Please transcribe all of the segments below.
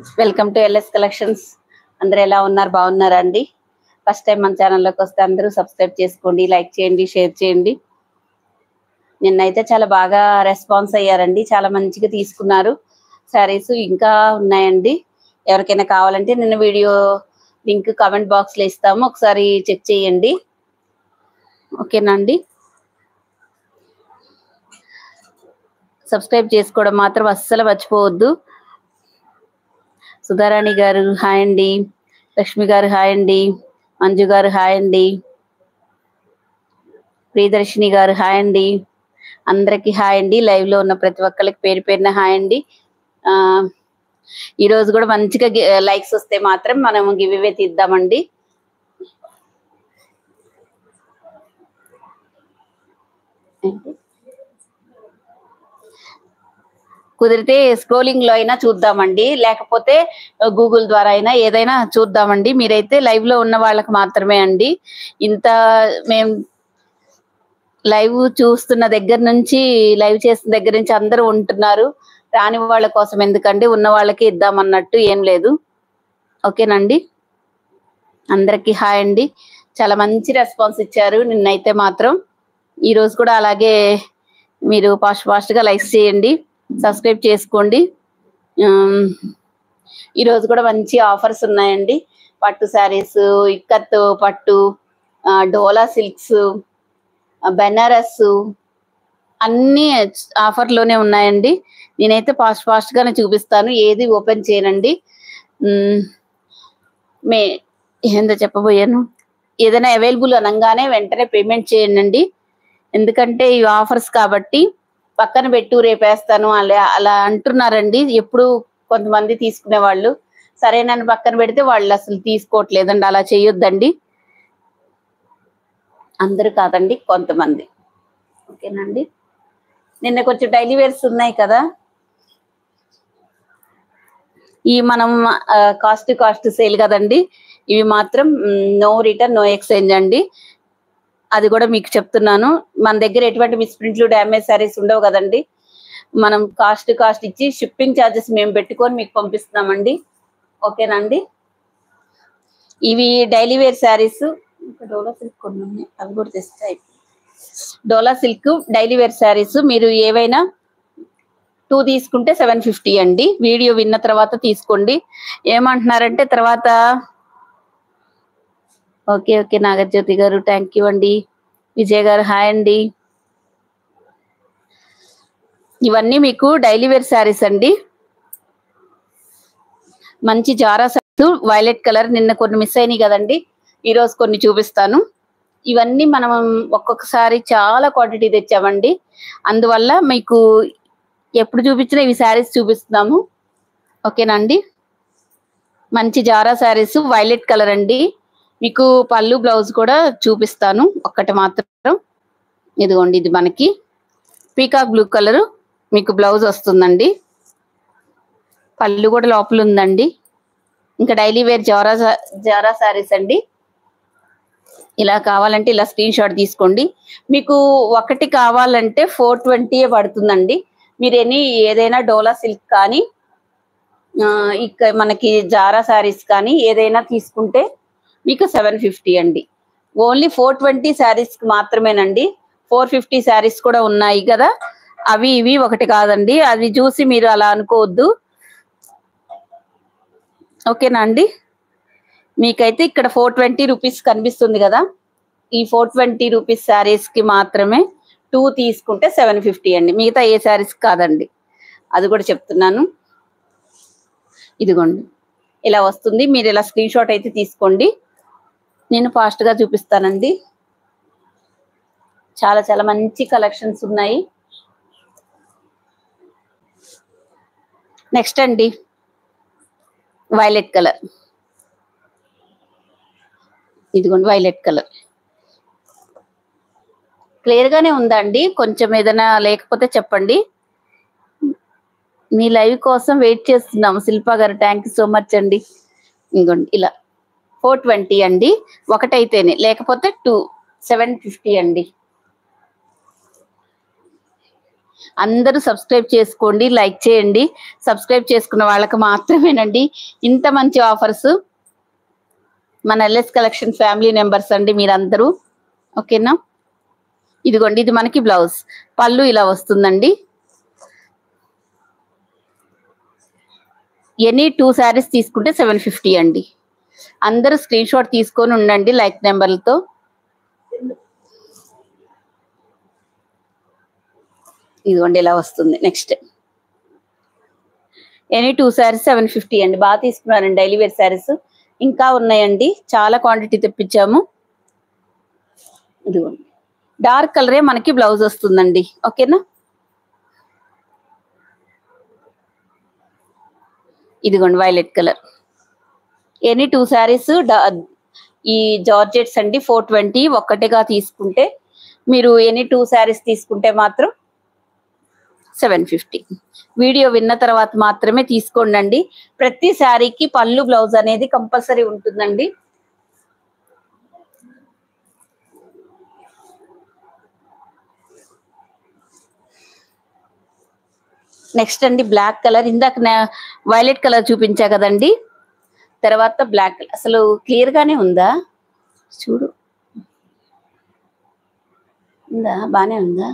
Welcome to LS collections. అందరూ ఎలా ఉన్నారు? బాగున్నారా అండి? ఫస్ట్ టైం మన ఛానల్లోకి వస్తే అందరూ సబ్స్క్రైబ్ చేసుకోండి, లైక్ చేయండి, షేర్ చేయండి. నిన్నైతే చాలా బాగా రెస్పాన్స్ అయ్యారండి, చాలా మంచిగా తీసుకున్నారు. శారీస్ ఇంకా ఉన్నాయండి. ఎవరికైనా కావాలంటే నిన్న వీడియో లింక్ కామెంట్ బాక్స్ లో ఇస్తాము, ఒకసారి చెక్ చేయండి. ఓకేనా అండి? సబ్స్క్రైబ్ చేసుకోవడం మాత్రం అస్సలు మర్చిపోవద్దు. సుధారాణి గారు హాయ్ అండి, లక్ష్మి గారు హాయ్ అండి, మంజు గారు హాయ్ అండి, ప్రియదర్శిని గారు హాయ్ అండి. అందరికి హాయ్ అండి. లైవ్ లో ఉన్న ప్రతి ఒక్కరికి పేరు పేరున హాయ్ అండి. ఈ రోజు కూడా మంచిగా లైక్స్ వస్తే మాత్రం మనం గివ్ అవే తీద్దామండి. కుదిరితే స్క్రోలింగ్ లో అయినా చూద్దామండి, లేకపోతే గూగుల్ ద్వారా అయినా ఏదైనా చూద్దామండి. మీరైతే లైవ్ లో ఉన్న వాళ్ళకి మాత్రమే అండి. ఇంత మేము లైవ్ చూస్తున్న దగ్గర నుంచి, లైవ్ చేసిన దగ్గర నుంచి అందరూ ఉంటున్నారు. రాని వాళ్ళ కోసం ఎందుకండి, ఉన్న వాళ్ళకి ఇద్దామన్నట్టు ఏం లేదు. ఓకేనండి? అందరికి హాయ్ అండి. చాలా మంచి రెస్పాన్స్ ఇచ్చారు నిన్నైతే మాత్రం. ఈ రోజు కూడా అలాగే మీరు ఫాస్ట్ గా లైక్స్ చేయండి, సబ్స్క్రైబ్ చేసుకోండి. ఈ రోజు కూడా మంచి ఆఫర్స్ ఉన్నాయండి. పట్టు శారీస్, ఇక్కత్ పట్టు, డోలా సిల్క్స్, బెనారస్ అన్ని ఆఫర్లోనే ఉన్నాయండి. నేనైతే ఫాస్ట్ గానే చూపిస్తాను, ఏది ఓపెన్ చేయనండి. ఏందో చెప్పబోయాను, ఏదైనా అవైలబుల్ అనగానే వెంటనే పేమెంట్ చేయండి. ఎందుకంటే ఇవి ఆఫర్స్ కాబట్టి పక్కన పెట్టు రేపేస్తాను అలా అంటున్నారండి ఎప్పుడు కొంతమంది తీసుకునే వాళ్ళు. సరే నన్ను పక్కన పెడితే వాళ్ళు అసలు తీసుకోవట్లేదండి. అలా చేయొద్దండి, అందరూ కాదండి, కొంతమంది. ఓకేనండి? నిన్న కొంచెం డైలీ వేర్స్ ఉన్నాయి కదా, ఈ మనం కాస్ట్ సేల్ కదండి. ఇవి మాత్రం నో రిటర్న్, నో ఎక్స్చేంజ్ అండి. అది కూడా మీకు చెప్తున్నాను. మన దగ్గర ఎటువంటి మిస్ప్రింట్లు, డ్యామేజ్ శారీస్ ఉండవు కదండి. మనం కాస్ట్ ఇచ్చి షిప్పింగ్ ఛార్జెస్ మేము పెట్టుకొని మీకు పంపిస్తున్నామండి. ఓకేనండి? ఇవి డైలీ వేర్ శారీస్. డోలా సిల్క్ కొన్ని ఉన్నాయి, అవి కూడా తెస్తాయి. డోలా సిల్క్ డైలీ వేర్ శారీస్ మీరు ఏవైనా 2 తీసుకుంటే 750 అండి. వీడియో విన్న తర్వాత తీసుకోండి. ఏమంటున్నారంటే తర్వాత ఓకే నాగజ్యోతి గారు థ్యాంక్ యూ అండి. విజయ్ గారు హాయ్ అండి. ఇవన్నీ మీకు డైలీ వేర్ శారీస్ అండి. మంచి జారా శారీస్, వైలెట్ కలర్. నిన్న కొన్ని మిస్ అయినాయి కదండి, ఈరోజు కొన్ని చూపిస్తాను. ఇవన్నీ మనం ఒక్కొక్కసారి చాలా క్వాంటిటీ తెచ్చామండి, అందువల్ల మీకు ఎప్పుడు చూపించినా ఇవి శారీస్ చూపిస్తున్నాము. ఓకేనండి? మంచి జారా శారీస్, వైలెట్ కలర్ అండి. మీకు పళ్ళు బ్లౌజ్ కూడా చూపిస్తాను ఒక్కటి మాత్రం. ఇదిగోండి, ఇది మనకి పీకాక్ బ్లూ కలర్ మీకు బ్లౌజ్ వస్తుందండి. పళ్ళు కూడా లోపల ఉందండి. ఇంకా డైలీ వేర్ జారా శారీస్ అండి. ఇలా కావాలంటే ఇలా స్క్రీన్ షాట్ తీసుకోండి. మీకు ఒకటి కావాలంటే 420 పడుతుందండి. మీరు ఏదైనా డోలా సిల్క్ కానీ మనకి జారా శారీస్ కానీ ఏదైనా తీసుకుంటే మీకు 750 అండి. ఓన్లీ 420 శారీస్ మాత్రమేనండి. 450 శారీస్ కూడా ఉన్నాయి కదా, అవి ఇవి ఒకటి కాదండి. అది చూసి మీరు అలా అనుకోవద్దు. ఓకేనా అండి? మీకైతే ఇక్కడ 420 రూపీస్ కనిపిస్తుంది కదా, ఈ 420 రూపీస్ శారీస్ కి మాత్రమే 2 తీసుకుంటే 750 అండి. మిగతా ఏ శారీస్ కాదండి, అది కూడా చెప్తున్నాను. ఇదిగోండి, ఇలా వస్తుంది. మీరు ఇలా స్క్రీన్ షాట్ అయితే తీసుకోండి. నేను ఫాస్ట్ గా చూపిస్తానండి. చాలా మంచి కలెక్షన్స్ ఉన్నాయి. నెక్స్ట్ అండి, వైలెట్ కలర్. ఇదిగోండి వైలెట్ కలర్. క్లియర్ గానే ఉందా అండి? కొంచెం ఏదైనా లేకపోతే చెప్పండి. మీ లైవ్ కోసం వెయిట్ చేస్తున్నాము శిల్పా గారు, థ్యాంక్ యూ సో మచ్ అండి. ఇదిగోండి ఇలా 420 అండి, ఒకటైతేనే, లేకపోతే 2 750 అండి. అందరూ సబ్స్క్రైబ్ చేసుకోండి, లైక్ చేయండి. సబ్స్క్రైబ్ చేసుకున్న వాళ్ళకి మాత్రమేనండి ఇంత మంచి ఆఫర్స్. మన ఎల్ఎస్ కలెక్షన్ ఫ్యామిలీ మెంబర్స్ అండి మీరందరూ. ఓకేనా? ఇదిగోండి, ఇది మనకి బ్లౌజ్. పళ్ళు ఇలా వస్తుందండి. ఎనీ 2 శారీస్ తీసుకుంటే 750 అండి. అందరూ స్క్రీన్ షాట్ తీసుకొని ఉండండి లైక్ నెంబర్లతో. ఇదిగోండి ఇలా వస్తుంది. నెక్స్ట్ ఎనీ 2 శారీస్ 750 అండి. బాగా తీసుకున్నారండి డైలీ వేర్ శారీస్. ఇంకా ఉన్నాయండి, చాలా క్వాంటిటీ తెప్పించాము. ఇదిగోండి డార్క్ కలరే మనకి బ్లౌజ్ వస్తుందండి. ఓకేనా? ఇదిగోండి వైలెట్ కలర్. ఎనీ 2 శారీస్ ఈ జార్జెట్స్ అండి 420. ఒక్కటిగా తీసుకుంటే మీరు ఎనీ 2 శారీస్ తీసుకుంటే మాత్రం 750. వీడియో విన్న తర్వాత మాత్రమే తీసుకోండి. ప్రతి శారీకి పళ్ళు బ్లౌజ్ అనేది కంపల్సరీ ఉంటుందండి. నెక్స్ట్ అండి బ్లాక్ కలర్. ఇందాక వైలెట్ కలర్ చూపించా కదండి, తర్వాత బ్లాక్. అసలు క్లియర్ గానే ఉందా? చూడు, ఉందా? బానే ఉందా?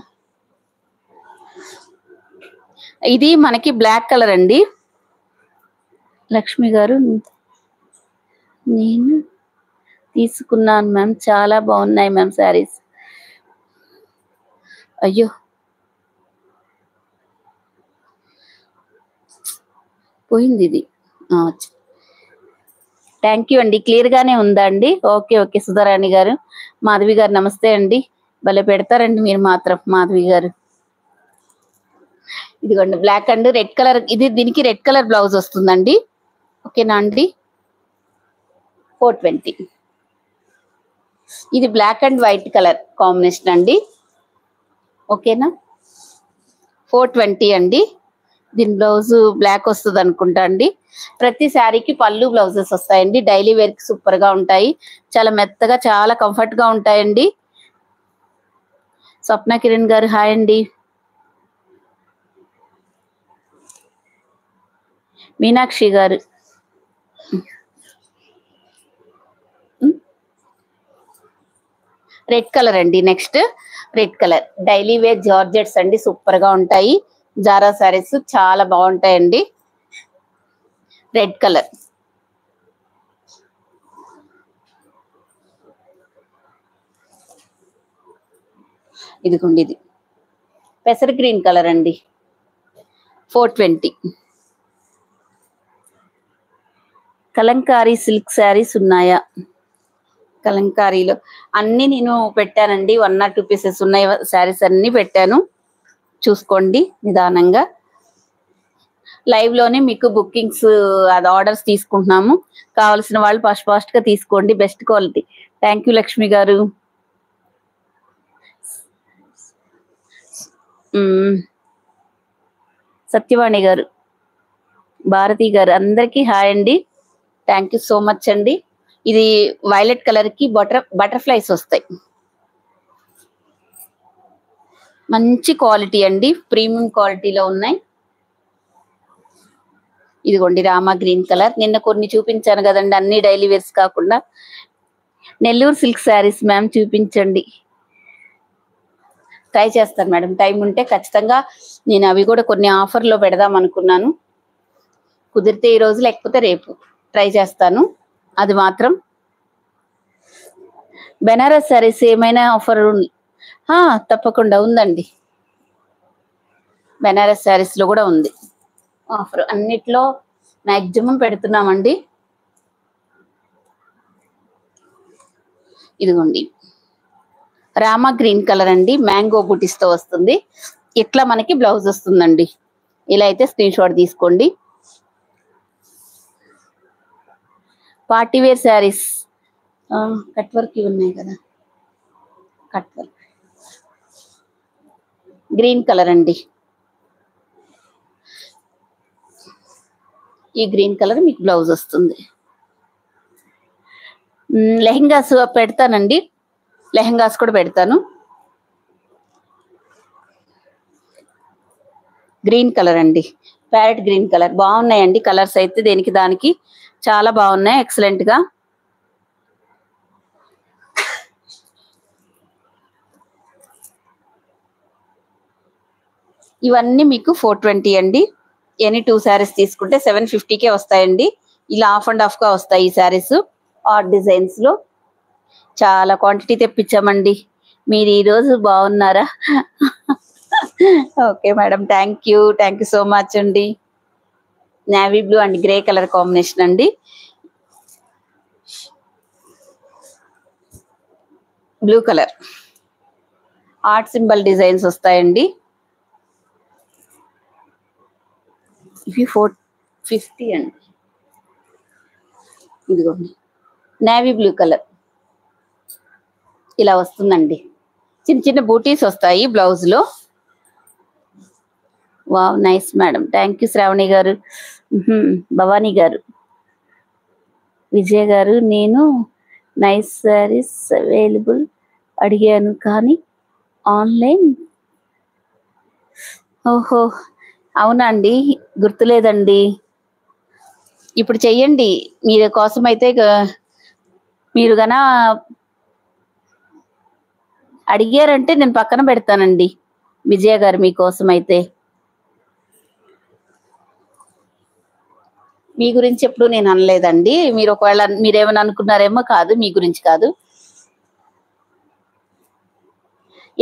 ఇది మనకి బ్లాక్ కలర్ అండి. లక్ష్మి గారు, నేను తీసుకున్నాను మ్యామ్, చాలా బాగున్నాయి మ్యామ్ శారీస్. అయ్యో, పోయింది ఇది. థ్యాంక్ యూ అండి. క్లియర్ గానే ఉందా అండి? Okay okay. సుధారాణి గారు, మాధవి గారు నమస్తే అండి. భలే పెడతారండి మీరు మాత్రం, మాధవి గారు. ఇదిగోండి బ్లాక్ అండ్ రెడ్ కలర్. ఇది దీనికి రెడ్ కలర్ బ్లౌజ్ వస్తుందండి. ఓకేనా అండి? 420. ఇది black and white colour combination అండి. ఓకేనా? 420 అండి. దీని బ్లౌజ్ బ్లాక్ వస్తుంది అనుకుంటా అండి. ప్రతి శారీకి పళ్ళు బ్లౌజెస్ వస్తాయండి. డైలీ వేర్ కి సూపర్ గా ఉంటాయి. చాలా మెత్తగా, చాలా కంఫర్ట్ గా ఉంటాయండి. స్వప్న కిరణ్ గారు హాయ్ అండి. మీనాక్షి గారు, రెడ్ కలర్ అండి. Next red colour daily wear georgettes అండి, సూపర్ గా ఉంటాయి. జారా శారీస్ చాలా బాగుంటాయండి. Red colour. ఇదిగోండి, ఇది పెసర్ గ్రీన్ కలర్ అండి. 420. కలంకారీ సిల్క్ శారీస్ ఉన్నాయా? కలంకారీలో అన్ని నేను పెట్టానండి. 1 or 2 పీసెస్ ఉన్నాయి. శారీస్ అన్ని పెట్టాను, చూసుకోండి నిదానంగా. లైవ్ లోనే మీకు బుకింగ్స్, అది ఆర్డర్స్ తీసుకుంటున్నాము. కావాల్సిన వాళ్ళు ఫాస్ట్ గా తీసుకోండి. Best quality. Thank you Lakshmi గారు. సత్యవాణి గారు, భారతి గారు, అందరికీ హాయ్ అండి. థ్యాంక్ యూ సో మచ్ అండి. ఇది వైలెట్ కలర్ కి బటర్ఫ్లైస్ వస్తాయి. మంచి క్వాలిటీ అండి, ప్రీమియం క్వాలిటీలో ఉన్నాయి. ఇదిగోండి రామా గ్రీన్ కలర్. నిన్న కొన్ని చూపించాను కదండి, అన్ని డైలీ వేర్స్ కాకుండా. నెల్లూరు సిల్క్ శారీస్ మ్యామ్ చూపించండి. ట్రై చేస్తాను మేడం, టైం ఉంటే ఖచ్చితంగా. నేను అవి కూడా కొన్ని ఆఫర్లో పెడదాం అనుకున్నాను. కుదిరితే ఈ రోజు, లేకపోతే రేపు ట్రై చేస్తాను. అది మాత్రం. బెనారస్ శారీస్ ఏమైనా ఆఫర్? తప్పకుండా ఉందండి. బెనారస్ శారీస్ లో కూడా ఉంది ఆఫర్. అన్నిట్లో మాక్సిమం పెడుతున్నామండి. ఇదిగోండి రామా గ్రీన్ కలర్ అండి, మ్యాంగో బూటీస్ తో వస్తుంది. ఇట్లా మనకి బ్లౌజ్ వస్తుందండి. ఇలా అయితే స్క్రీన్ షాట్ తీసుకోండి. Party wear saris cut work ఉన్నాయి కదా, కట్ వర్క్ గ్రీన్ కలర్ అండి. ఈ గ్రీన్ కలర్ మీకు బ్లౌజ్ వస్తుంది. లెహెంగాస్ పెడతానండి, లెహెంగాస్ కూడా పెడతాను. గ్రీన్ కలర్ అండి, ప్యారెట్ గ్రీన్ కలర్. బాగున్నాయండి కలర్స్ అయితే, దేనికి దానికి చాలా బాగున్నాయి, ఎక్సలెంట్ గా. ఇవన్నీ మీకు 420 అండి. ఎనీ 2 శారీస్ తీసుకుంటే 750కే వస్తాయండి. ఇలా ఆఫ్ అండ్ ఆఫ్ గా వస్తాయి ఈ శారీస్. ఆర్ట్ డిజైన్స్ లో చాలా క్వాంటిటీ తెప్పించామండి. మీరు ఈ రోజు బాగున్నారా? Okay madam, thank you so much అండి. Navy blue and grey colour combination అండి. Blue colour art symbol designs వస్తాయండి. ఇవి 450 అండి. ఇదిగోండి నేవీ బ్లూ కలర్ ఇలా వస్తుందండి. చిన్న చిన్న బూటీస్ వస్తాయి బ్లౌజ్ లో. Wow, nice madam, thank you Shravani గారు. భవానీ గారు, విజయ్ గారు, నేను నైస్ శారీస్ అవైలబుల్ అడిగాను కానీ ఆన్లైన్. ఓహో, అవునండి, గుర్తులేదండి. ఇప్పుడు చెయ్యండి, మీ కోసం అయితే మీరు గన అడిగారంటే నేను పక్కన పెడతానండి విజయ గారు మీకోసం అయితే. మీ గురించి ఎప్పుడు నేను అనలేదండి. మీరు ఒకవేళ మీరేమైనా అనుకున్నారేమో, కాదు, మీ గురించి కాదు.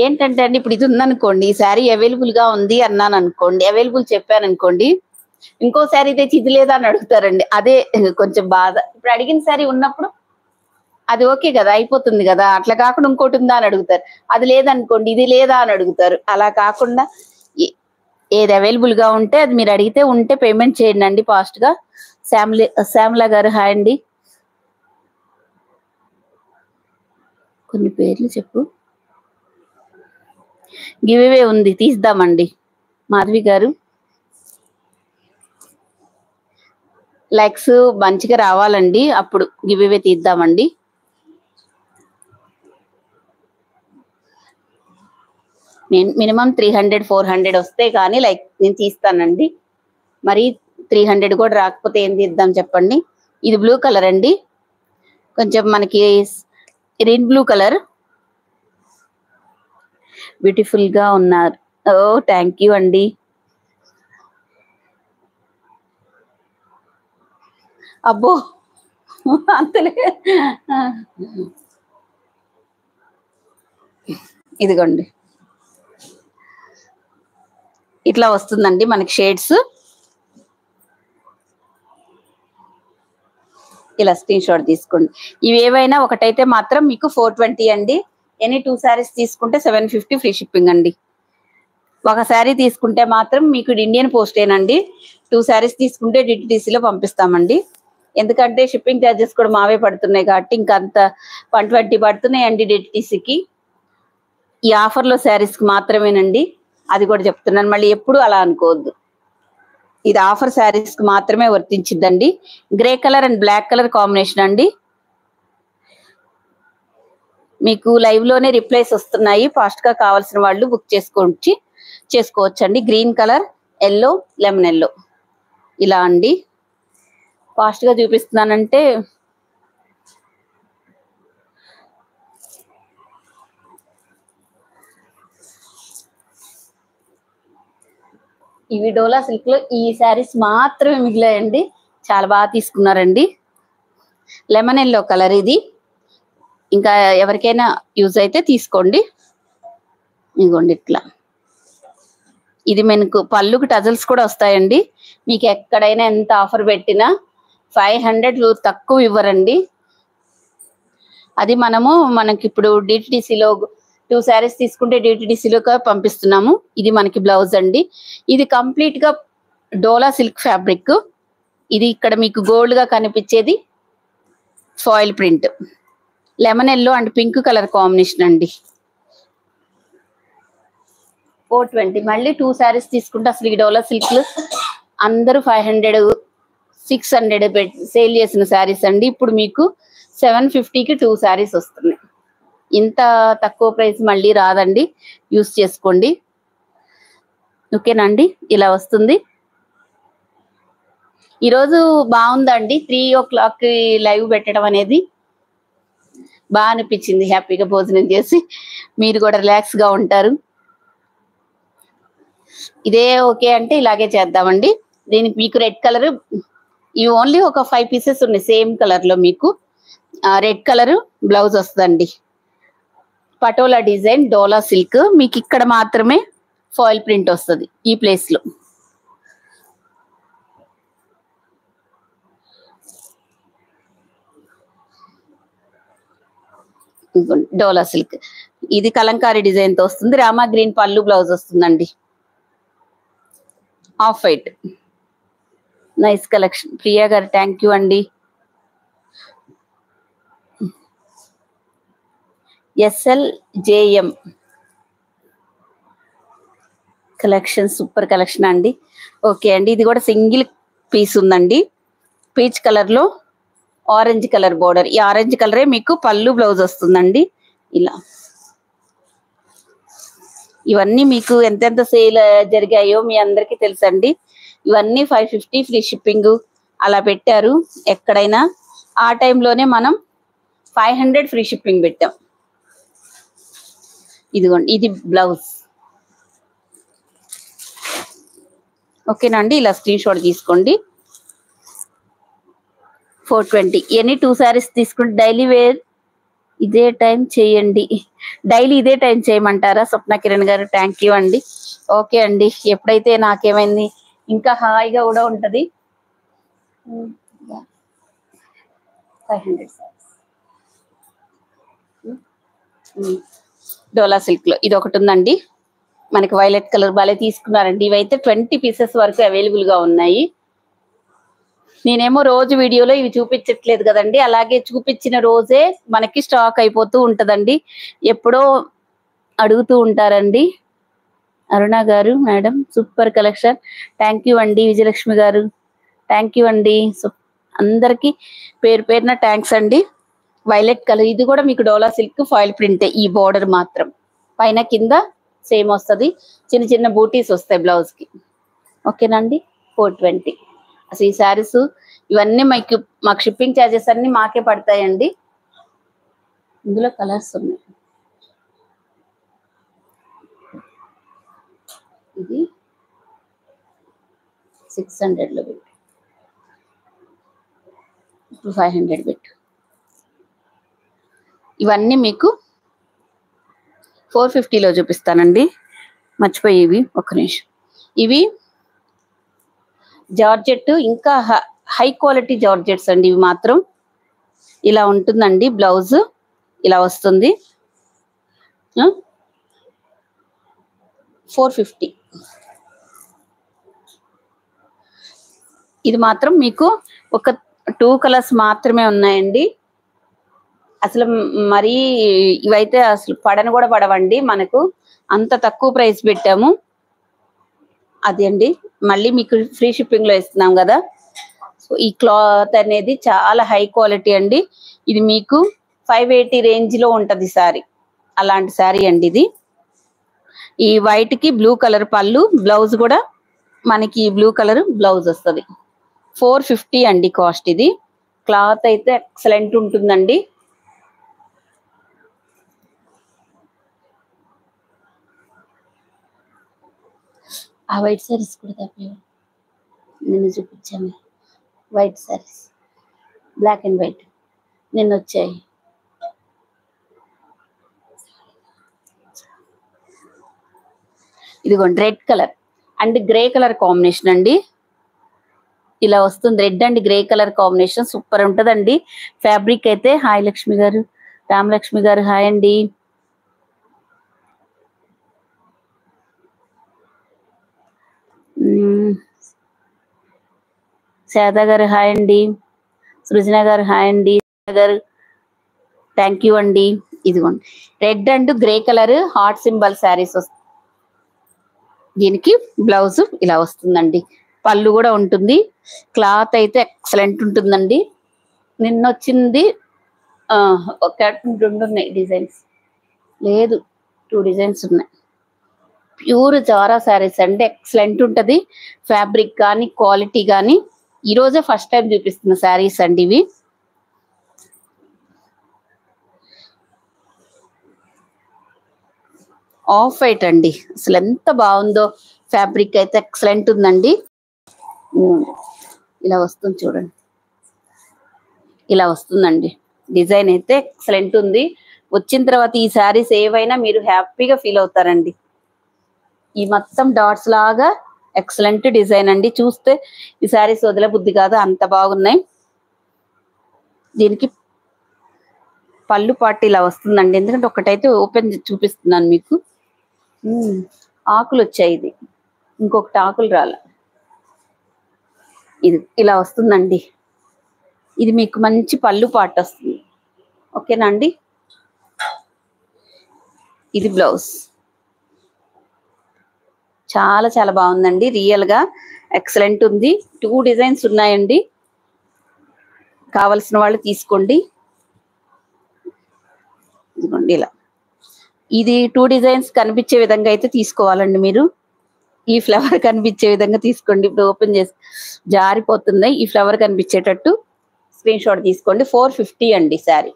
ఏంటంటే అండి, ఇప్పుడు ఇది ఉందనుకోండి, ఈ శారీ అవైలబుల్ గా ఉంది అన్నాను అనుకోండి, అవైలబుల్ చెప్పాను అనుకోండి, ఇంకో శారీ తెచ్చి ఇది లేదా అని అడుగుతారండి. అదే కొంచెం బాధ. ఇప్పుడు అడిగిన శారీ ఉన్నప్పుడు అది ఓకే కదా, అయిపోతుంది కదా. అట్లా కాకుండా ఇంకోటి ఉందా అని అడుగుతారు. అది లేదనుకోండి, ఇది లేదా అని అడుగుతారు. అలా కాకుండా ఏది అవైలబుల్ గా ఉంటే అది మీరు అడిగితే ఉంటే పేమెంట్ చేయండి అండి ఫాస్ట్ గా. శ్యామల గారు హాయ్ అండి. కొన్ని పేర్లు చెప్పు. గివ్ అవే ఉంది, తీద్దామండి. మాధవి గారు, లైక్స్ మంచిగా రావాలండి, అప్పుడు గివ్ అవే తీద్దామండి. నేను మినిమం 300-400 వస్తే కానీ లైక్ నేను తీస్తానండి. మరి 300 కూడా రాకపోతే ఏం తీద్దాం చెప్పండి. ఇది బ్లూ కలర్ అండి, కొంచెం మనకి గ్రీన్ బ్లూ కలర్. బ్యూటిఫుల్ గా ఉన్నారు. ఓ థ్యాంక్ యూ అండి. అబ్బో అంతలే. ఇదిగోండి ఇట్లా వస్తుందండి మనకి షేడ్స్. ఇలా స్క్రీన్ షాట్ తీసుకోండి. ఇవి ఏవైనా ఒకటైతే మాత్రం మీకు 420 అండి. ఎనీ 2 శారీస్ తీసుకుంటే 750 ఫ్రీ షిప్పింగ్ అండి. ఒక శారీ తీసుకుంటే మాత్రం మీకు ఇండియన్ పోస్టేనండి. 2 శారీస్ తీసుకుంటే డిటిడిసిలో పంపిస్తామండి. ఎందుకంటే షిప్పింగ్ ఛార్జెస్ కూడా మావే పడుతున్నాయి కాబట్టి ఇంకంత 120 పడుతున్నాయండి డిటిడిసికి. ఈ ఆఫర్లో శారీస్కి మాత్రమేనండి, అది కూడా చెప్తున్నాను. మళ్ళీ ఎప్పుడు అలా అనుకోవద్దు, ఇది ఆఫర్ శారీస్ కి మాత్రమే వర్తించిద్దండి. Grey colour and black colour combination అండి. మీకు లైవ్ లోనే రిప్లైస్ వస్తున్నాయి. ఫాస్ట్ గా కావాల్సిన వాళ్ళు బుక్ చేసుకోవచ్చండి. Green colour, yellow, lemon yellow ఇలా అండి. ఫాస్ట్ గా చూపిస్తున్నానంటే ఇవి డోలా సిల్క్ లో ఈ శారీస్ మాత్రమే మిగిలాయండి. చాలా బాగా తీసుకున్నారండి. లెమన్ ఎల్లో కలర్ ఇది. ఇంకా ఎవరికైనా యూజ్ అయితే తీసుకోండి. ఇదిగోండి ఇట్లా. ఇది మనకు పళ్ళుకి టజల్స్ కూడా వస్తాయండి. మీకు ఎక్కడైనా ఎంత ఆఫర్ పెట్టినా 500 తక్కువ ఇవ్వరండి. అది మనకి ఇప్పుడు డిటిడిసిలో 2 శారీస్ తీసుకుంటే డిటిడిసిలో పంపిస్తున్నాము. ఇది మనకి బ్లౌజ్ అండి. ఇది కంప్లీట్ గా డోలా సిల్క్ ఫ్యాబ్రిక్. ఇది ఇక్కడ మీకు గోల్డ్ గా కనిపించేది foil print. Lemon yellow and pink colour combination అండి. 420. మళ్ళీ 2 శారీస్ తీసుకుంటే అసలు ఈ డోలా సిల్క్ అందరూ 500-600 సేల్ చేసిన శారీస్ అండి. ఇప్పుడు మీకు 750కి 2 శారీస్ వస్తున్నాయి. ఇంత తక్కువ ప్రైస్ మళ్ళీ రాదండి, యూస్ చేసుకోండి. ఓకేనండి, ఇలా వస్తుంది. ఈరోజు బాగుందండి, 3 o'clock లైవ్ పెట్టడం అనేది బాగా అనిపించింది. హ్యాపీగా భోజనం చేసి మీరు కూడా రిలాక్స్ గా ఉంటారు. ఇదే ఓకే అంటే ఇలాగే చేద్దామండి. దీనికి మీకు రెడ్ కలర్, ఇవి ఓన్లీ ఒక 5 పీసెస్ ఉన్నాయి సేమ్ కలర్ లో. మీకు రెడ్ కలర్ బ్లౌజ్ వస్తుందండి. పటోలా డిజైన్ డోలా సిల్క్. మీకు ఇక్కడ మాత్రమే ఫాయిల్ ప్రింట్ వస్తుంది ఈ ప్లేస్ లో. డోలా సిల్క్, ఇది కలంకారీ డిజైన్ తో వస్తుంది. రామా గ్రీన్ పళ్ళు బ్లౌజ్ వస్తుందండి. Off white, nice collection. Priya గారు థ్యాంక్ యూ అండి. SLJM కలెక్షన్, సూపర్ కలెక్షన్ అండి. ఓకే అండి, ఇది కూడా సింగిల్ పీస్ ఉందండి. పీచ్ కలర్ లో ఆరెంజ్ కలర్ బోర్డర్. ఈ ఆరెంజ్ కలరే మీకు పళ్ళు బ్లౌజ్ వస్తుందండి. ఇలా ఇవన్నీ మీకు ఎంతెంత సేల్ జరిగాయో మీ అందరికీ తెలుసండి. ఇవన్నీ 550 ఫ్రీ షిప్పింగ్ అలా పెట్టారు ఎక్కడైనా. ఆ టైంలోనే మనం 500 ఫ్రీ షిప్పింగ్ పెట్టాం. ఇదిగోండి, ఇది బ్లౌజ్. ఓకేనండి, ఇలా స్క్రీన్ షాట్ తీసుకోండి. 420. ఎనీ 2 sarees తీసుకుంటే డైలీ వేర్ ఇదే టైం చేయండి. డైలీ ఇదే టైం చేయమంటారా స్వప్న కిరణ్ గారు? థ్యాంక్ యూ అండి. ఓకే అండి, ఎప్పుడైతే నాకేమైంది ఇంకా హాయిగా కూడా ఉంటది. 500 డోలా సిల్క్ లో ఇది ఒకటి ఉందండి. మనకి వైలెట్ కలర్ బాలే తీసుకున్నారండి. ఇవైతే 20 పీసెస్ వరకు అవైలబుల్ గా ఉన్నాయి. నేనేమో రోజు వీడియోలో ఇవి చూపించట్లేదు కదండి, అలాగే చూపించిన రోజే మనకి స్టాక్ అయిపోతూ ఉంటదండి. ఎప్పుడో అడుగుతూ ఉంటారండి. అరుణ గారు madam super collection, thank you అండి. విజయలక్ష్మి గారు థ్యాంక్ యూ అండి. అందరికి పేరు పేరున థ్యాంక్స్ అండి. వైలెట్ కలర్, ఇది కూడా మీకు డోలా సిల్క్ ఫాయిల్ ప్రింటే. ఈ బోర్డర్ మాత్రం పైన కింద సేమ్ వస్తుంది. చిన్న చిన్న బూటీస్ వస్తాయి బ్లౌజ్ కి. ఓకేనండి, 420. అసలు ఈ శారీస్ ఇవన్నీ మాకు షిప్పింగ్ ఛార్జెస్ అన్ని మాకే పడతాయండి. ఇందులో కలర్స్ ఉన్నాయి. ఇది 600 లో పెట్టు, ఇప్పుడు 500 పెట్టు. ఇవన్నీ మీకు 450లో చూపిస్తానండి. మర్చిపోయేవి, ఒక్క నిమిషం. ఇవి జార్జెట్, ఇంకా హై క్వాలిటీ జార్జెట్స్ అండి. ఇవి మాత్రం ఇలా ఉంటుందండి. బ్లౌజ్ ఇలా వస్తుంది. 450. ఇది మాత్రం మీకు ఒక 2 కలర్స్ మాత్రమే ఉన్నాయండి. అసలు మరీ ఇవైతే అసలు పడను కూడా పడవండి. మనకు అంత తక్కువ ప్రైస్ పెట్టాము. అది అండి, మళ్ళీ మీకు ఫ్రీ షిప్పింగ్ లో ఇస్తున్నాం కదా. సో ఈ క్లాత్ అనేది చాలా హై క్వాలిటీ అండి. ఇది మీకు 580 రేంజ్ లో ఉంటది సారీ. అలాంటి సారీ అండి ఇది. ఈ వైట్ కి బ్లూ కలర్ పళ్ళు, బ్లౌజ్ కూడా మనకి బ్లూ కలర్ బ్లౌజ్ వస్తుంది. 450 అండి కాస్ట్. ఇది క్లాత్ అయితే ఎక్సలెంట్ ఉంటుందండి. ఆ వైట్ సారీస్ కూడా తప్పేవా, నిన్న చూపించాము. White saris black and white నిన్న వచ్చాయి. ఇదిగోండి, red colour and grey colour combination అండి. ఇలా వస్తుంది, red and grey colour combination super ఉంటదండి. ఫ్యాబ్రిక్ అయితే. హాయ్ లక్ష్మి గారు, రామలక్ష్మి గారు హాయ్ అండి. శారదా గారు హాయ్ అండి. సృజన గారు హాయ్ అండి. గారు థ్యాంక్ యూ అండి. ఇదిగోండి, red and grey colour heart symbol saris వస్తుంది. దీనికి బ్లౌజ్ ఇలా వస్తుందండి. పళ్ళు కూడా ఉంటుంది. క్లాత్ అయితే ఎక్సలెంట్ ఉంటుందండి. నిన్న వచ్చింది ఒక 2 ఉన్నాయి డిజైన్స్, లేదు 2 డిజైన్స్ ఉన్నాయి. ప్యూర్ జారా శారీస్ అండి, ఎక్సలెంట్ ఉంటది. ఫ్యాబ్రిక్ కానీ క్వాలిటీ కానీ ఈ రోజే ఫస్ట్ టైం చూపిస్తున్న శారీస్ అండి ఇవి. ఆఫ్ వైట్ అండి, అసలు ఎంత బాగుందో. ఫ్యాబ్రిక్ అయితే ఎక్సలెంట్ ఉందండి. ఇలా వస్తుంది చూడండి, ఇలా వస్తుందండి. డిజైన్ అయితే ఎక్సలెంట్ ఉంది. వచ్చిన తర్వాత ఈ శారీస్ ఏవైనా మీరు హ్యాపీగా ఫీల్ అవుతారండి. ఈ మొత్తం డాట్స్ లాగా ఎక్సలెంట్ డిజైన్ అండి. చూస్తే ఈ శారీస్ వదిలే బుద్ధి కాదు, అంత బాగున్నాయి. దీనికి పళ్ళు పాటు ఇలా వస్తుందండి, ఎందుకంటే ఒకటైతే ఓపెన్ చూపిస్తున్నాను మీకు. ఆకులు వచ్చాయి, ఇది ఇంకొకటి ఆకులు రాల. ఇది ఇలా వస్తుందండి. ఇది మీకు మంచి పళ్ళు పాటు వస్తుంది. ఓకేనా అండి. ఇది బ్లౌజ్. చాలా చాలా బాగుందండి, రియల్ గా ఎక్సలెంట్ ఉంది. 2 డిజైన్స్ ఉన్నాయండి, కావలసిన వాళ్ళు తీసుకోండి. ఇదిగోండి ఇలా. ఇది 2 డిజైన్స్ కనిపించే విధంగా అయితే తీసుకోవాలండి మీరు. ఈ ఫ్లవర్ కనిపించే విధంగా తీసుకోండి. ఇప్పుడు ఓపెన్ చేసి జారిపోతుంది. ఈ ఫ్లవర్ కనిపించేటట్టు స్క్రీన్ షాట్ తీసుకోండి. 450 అండి శారీ.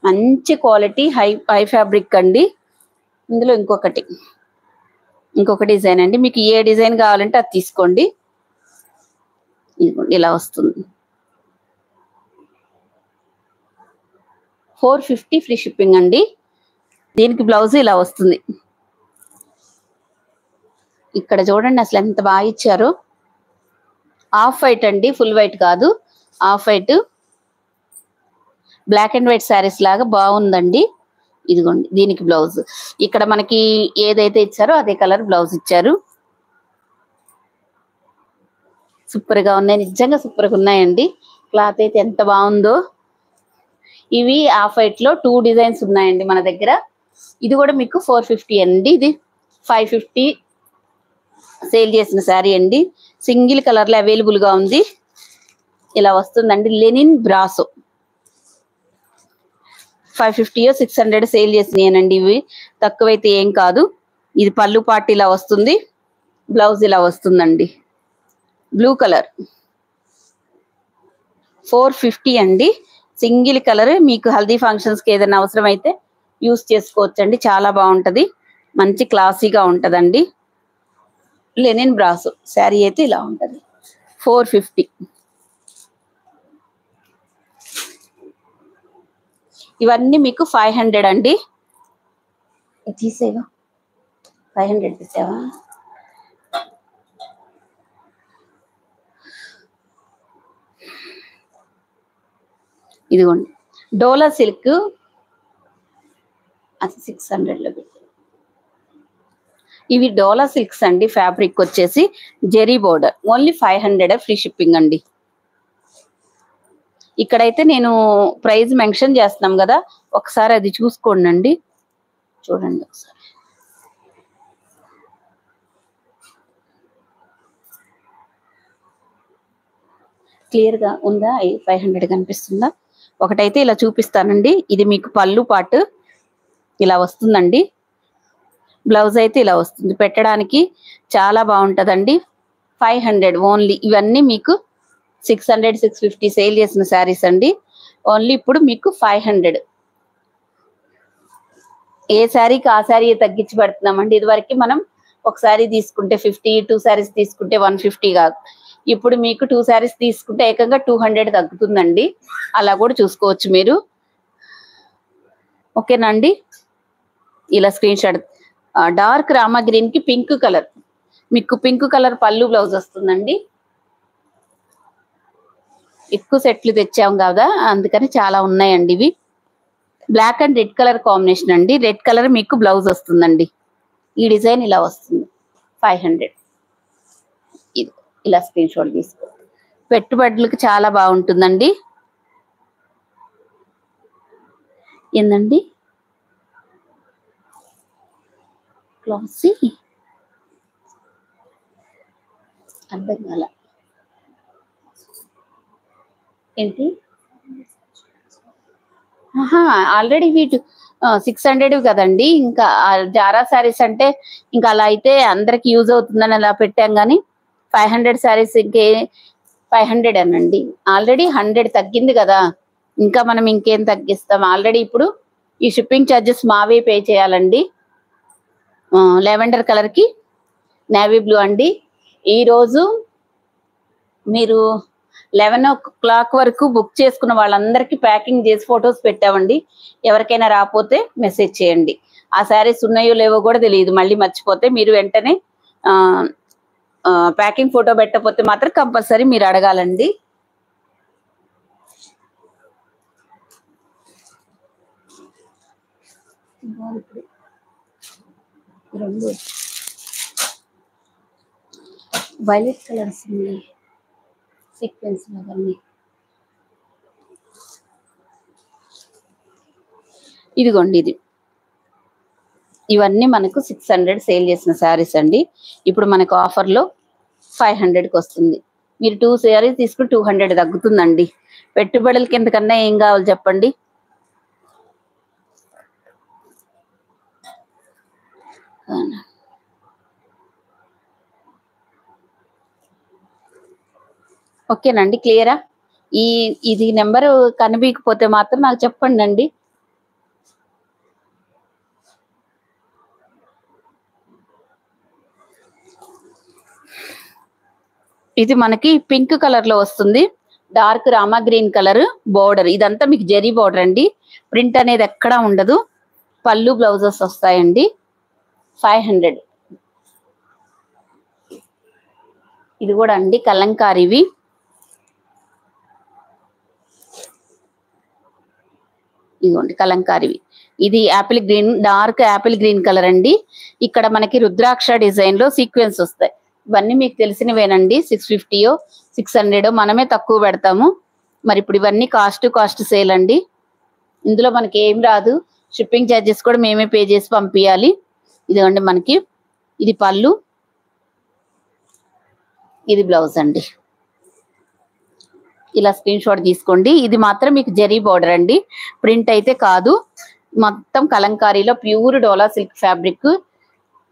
మంచి క్వాలిటీ, హై ఫ్యాబ్రిక్ అండి. ఇందులో ఇంకొక డిజైన్ అండి. మీకు ఏ డిజైన్ కావాలంటే అది తీసుకోండి. ఇలా వస్తుంది. 450 ఫ్రీ షిప్పింగ్ అండి. దీనికి బ్లౌజ్ ఇలా వస్తుంది. ఇక్కడ చూడండి అసలు ఎంత బాగా ఇచ్చారు. ఆఫ్ వైట్ అండి, ఫుల్ వైట్ కాదు, off white. Black and white saris లాగా బాగుందండి. ఇదిగోండి దీనికి బ్లౌజ్. ఇక్కడ మనకి ఏదైతే ఇచ్చారో అదే కలర్ బ్లౌజ్ ఇచ్చారు. సూపర్ గా ఉన్నాయి, నిజంగా సూపర్ గా ఉన్నాయండి. క్లాత్ అయితే ఎంత బాగుందో. ఇవి ఆఫ్ వైట్ లో 2 డిజైన్స్ ఉన్నాయండి మన దగ్గర. ఇది కూడా మీకు 450 అండి. ఇది 550 సేల్ చేసిన శారీ అండి. సింగిల్ కలర్ లో అవైలబుల్ గా ఉంది. ఇలా వస్తుందండి. లెనిన్ బ్రాసో 550 600 సేల్ చేసినాయనండి. ఇవి తక్కువైతే ఏం కాదు. ఇది పళ్ళు పాటు ఇలా వస్తుంది, బ్లౌజ్ ఇలా వస్తుందండి. బ్లూ కలర్ 450 అండి. Single colour. మీకు హల్దీ ఫంక్షన్స్ కి ఏదైనా అవసరం అయితే యూస్ చేసుకోవచ్చండి. చాలా బాగుంటది, మంచి క్లాసీగా ఉంటదండి. లెనిన్ బ్రాసో శారీ అయితే ఇలా ఉంటది. 450. ఇవన్నీ మీకు 500 అండి. తీసేవా 500 తీసావా. ఇదిగోండి డోలా సిల్క్, అది 600లో పెట్టి. ఇవి డోలా సిల్క్స్ అండి. ఫ్యాబ్రిక్ వచ్చేసి zari border. Only 500 free shipping అండి. ఇక్కడైతే నేను ప్రైస్ మెన్షన్ చేస్తున్నాం కదా, ఒకసారి అది చూసుకోండి. చూడండి ఒకసారి. క్లియర్ గా ఉందా? 500 కనిపిస్తుందా? ఒకటైతే ఇలా చూపిస్తానండి. ఇది మీకు పళ్ళు పాటు ఇలా వస్తుందండి. బ్లౌజ్ అయితే ఇలా వస్తుంది. పెట్టడానికి చాలా బాగుంటదండి. 500 ఓన్లీ. ఇవన్నీ మీకు 600 650 సేల్ చేసిన శారీస్ అండి. ఓన్లీ ఇప్పుడు మీకు 500. ఏ శారీకి ఆ శారీ తగ్గించి పెడుతున్నామండి. ఇదివరకు మనం ఒక శారీ తీసుకుంటే 50, 2 శారీస్ తీసుకుంటే 150 కాదు. ఇప్పుడు మీకు 2 శారీస్ తీసుకుంటే ఏకంగా 200 తగ్గుతుందండి. అలా కూడా చూసుకోవచ్చు మీరు. ఓకేనండి. ఇలా screenshot. Dark Rama green కి పింక్ కలర్. మీకు పింక్ కలర్ పళ్ళు బ్లౌజ్ వస్తుందండి. ఎక్కువ సెట్లు తెచ్చాం కదా, అందుకని చాలా ఉన్నాయండి ఇవి. Black and red colour combination అండి. రెడ్ కలర్ మీకు బ్లౌజ్ వస్తుందండి. ఈ డిజైన్ ఇలా వస్తుంది. 500. ఇది ఇలా స్క్రీన్ షాట్ తీసుకో. పెట్టుబడులకు చాలా బాగుంటుందండి. ఏందండి క్లాసీ అర్థం కాల ఏంటి. ఆల్రెడీ వీటి 600 కదండి. ఇంకా జారా శారీస్ అంటే ఇంకా అలా అయితే అందరికి యూజ్ అవుతుందని అలా పెట్టాం, కానీ 500 శారీస్ ఇంకే 500 అనండి. ఆల్రెడీ 100 తగ్గింది కదా, ఇంకా మనం ఇంకేం తగ్గిస్తాం. ఆల్రెడీ ఇప్పుడు ఈ షిప్పింగ్ ఛార్జెస్ మావే పే చేయాలండి. లెవెండర్ కలర్కి నేవీ బ్లూ అండి. ఈరోజు మీరు 11 వరకు బుక్ చేసుకున్న వాళ్ళందరికీ ప్యాకింగ్ చేసి ఫొటోస్ పెట్టామండి. ఎవరికైనా రాకపోతే మెసేజ్ చేయండి. ఆ శారీస్ ఉన్నాయో లేవో కూడా తెలియదు, మళ్ళీ మర్చిపోతే మీరు వెంటనే ప్యాకింగ్ ఫోటో పెట్టకపోతే మాత్రం కంపల్సరీ మీరు అడగాలండి. వైలెట్ కలర్స్ ఉన్నాయి సీక్వెన్స్ అవన్నీ. ఇదిగోండి, ఇవన్నీ మనకు 600 సేల్ చేసిన శారీస్ అండి. ఇప్పుడు మనకు ఆఫర్లో 500కి వస్తుంది. మీరు 2 శారీస్ తీసుకుని 200 తగ్గుతుందండి. పెట్టుబడులకి ఎంతకన్నా ఏం కావాలి చెప్పండి. ఓకేనండి, క్లియరా? ఇది నెంబర్ కనిపించకపోతే మాత్రం నాకు చెప్పండి అండి. ఇది మనకి పింక్ కలర్ లో వస్తుంది. Dark Rama green colour border, ఇదంతా మీకు జరీ బోర్డర్ అండి. ప్రింట్ అనేది ఎక్కడా ఉండదు. పళ్ళు బ్లౌజెస్ వస్తాయండి. 500. ఇది కూడా అండి కలంకారీవి. ఇదిగోండి కలంకారీవి. ఇది Apple green, dark Apple green colour అండి. ఇక్కడ మనకి రుద్రాక్ష డిజైన్ లో సీక్వెన్స్ వస్తాయి. ఇవన్నీ మీకు తెలిసినవేనండి. 650 600 మనమే తక్కువ పెడతాము. మరి ఇప్పుడు ఇవన్నీ కాస్ట్ సేల్ అండి. ఇందులో మనకి ఏం రాదు. షిప్పింగ్ ఛార్జెస్ కూడా మేమే పే చేసి పంపించాలి. ఇదిగోండి మనకి ఇది పళ్ళు, ఇది బ్లౌజ్ అండి. ఇలా స్క్రీన్ షాట్ తీసుకోండి. ఇది మాత్రం మీకు జరీ బోర్డర్ అండి, ప్రింట్ అయితే కాదు. మొత్తం కలంకారీలో ప్యూర్ డోలా సిల్క్ ఫ్యాబ్రిక్,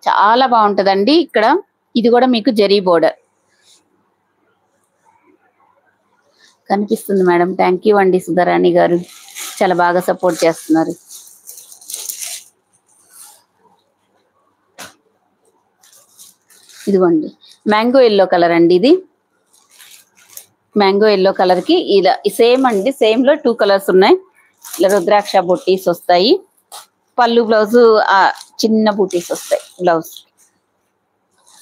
చాలా బాగుంటదండి. ఇక్కడ ఇది కూడా మీకు జరీ బోర్డర్ కనిపిస్తుంది మేడం. థ్యాంక్ యూ అండి సుధారాణి గారు, చాలా బాగా సపోర్ట్ చేస్తున్నారు. ఇదిగోండి మ్యాంగో ఎల్లో కలర్ అండి. ఇది మ్యాంగో ఎల్లో కలర్ కి ఇలా సేమ్ అండి. సేమ్ లో 2 కలర్స్ ఉన్నాయి. ఇలా రుద్రాక్ష బుట్టీస్ వస్తాయి. పళ్ళు బ్లౌజ్ చిన్న బుట్టీస్ వస్తాయి. బ్లౌజ్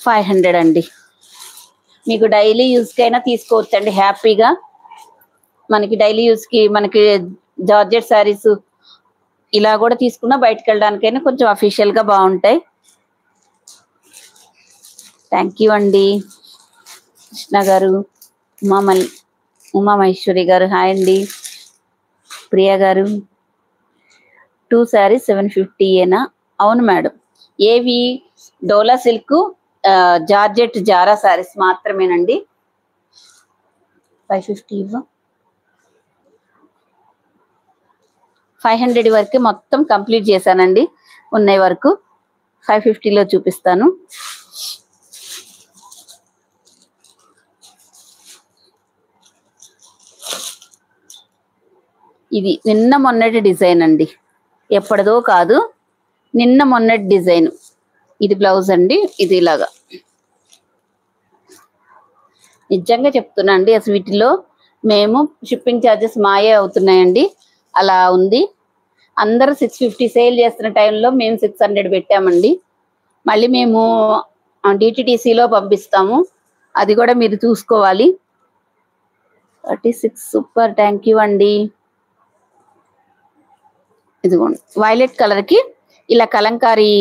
500 అండి. మీకు డైలీ యూజ్ కి అయినా తీసుకోవచ్చు అండి హ్యాపీగా. మనకి డైలీ యూజ్ కి మనకి జార్జెట్ శారీస్ ఇలా కూడా తీసుకున్నా బయటకు వెళ్ళడానికైనా కొంచెం అఫీషియల్ గా బాగుంటాయి. థ్యాంక్ యూ అండి కృష్ణ గారు, ఉమా మహేశ్వరి గారు, హాయ్ అండి. ప్రియా గారు 2 శారీస్ 750 ఏనా? అవును మేడం. ఏవి డోలా సిల్క్ జార్జెట్ జారా శారీస్ మాత్రమేనండి. 550 500 వరకు మొత్తం కంప్లీట్ చేశానండి. ఉన్నాయి వరకు 550లో చూపిస్తాను. ఇది నిన్న మొన్నటి డిజైన్ అండి, ఎప్పటిదో కాదు, నిన్న మొన్నటి డిజైన్. ఇది బ్లౌజ్ అండి. ఇది ఇలాగా నిజంగా చెప్తున్నా అండి, అసలు వీటిలో మేము షిప్పింగ్ ఛార్జెస్ మాయే అవుతున్నాయండి. అలా ఉంది. అందరూ 650 సేల్ చేస్తున్న టైంలో మేము 600 పెట్టామండి. మళ్ళీ మేము డిటిటిసిలో పంపిస్తాము, అది కూడా మీరు చూసుకోవాలి. 36 సూపర్, థ్యాంక్ యూ అండి. ఇదిగోండి వైలెట్ కలర్ కి ఇలా కలంకారీ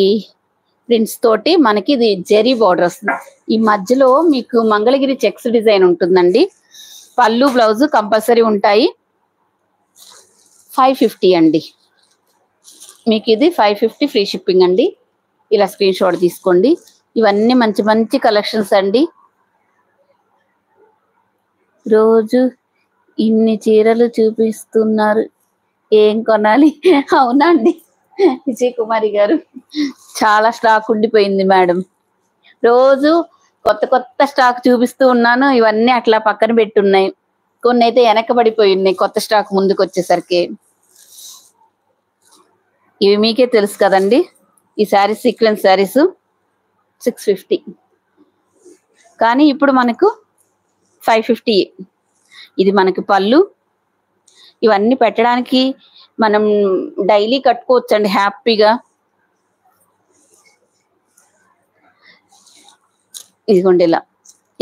ప్రింట్స్ తోటి మనకి ఇది జెరీ బార్డర్ వస్తుంది. ఈ మధ్యలో మీకు మంగళగిరి చెక్స్ డిజైన్ ఉంటుందండి. పళ్ళు బ్లౌజ్ కంపల్సరీ ఉంటాయి. 550 అండి. మీకు ఇది 550 ఫ్రీ షిప్పింగ్ అండి. ఇలా స్క్రీన్ షాట్ తీసుకోండి. ఇవన్నీ మంచి మంచి కలెక్షన్స్ అండి. రోజు ఇన్ని చీరలు చూపిస్తున్నారు, ఏం కొనాలి? అవునా అండి, విజయ్ కుమారి గారు, చాలా స్టాక్ ఉండిపోయింది మేడం. రోజు కొత్త కొత్త స్టాక్ చూపిస్తూ ఉన్నాను, ఇవన్నీ అట్లా పక్కన పెట్టున్నాయి. కొన్ని అయితే వెనకబడిపోయి ఉన్నాయి కొత్త స్టాక్ ముందుకు వచ్చేసరికి. ఇవి మీకే తెలుసు కదండి. ఈ శారీస్ సీక్వెన్స్ శారీస్ 650, కానీ ఇప్పుడు మనకు 550. ఇది మనకి పళ్ళు. ఇవన్నీ పెట్టడానికి మనం డైలీ కట్టుకోవచ్చండి హ్యాపీగా. ఇదిగోండి ఇలా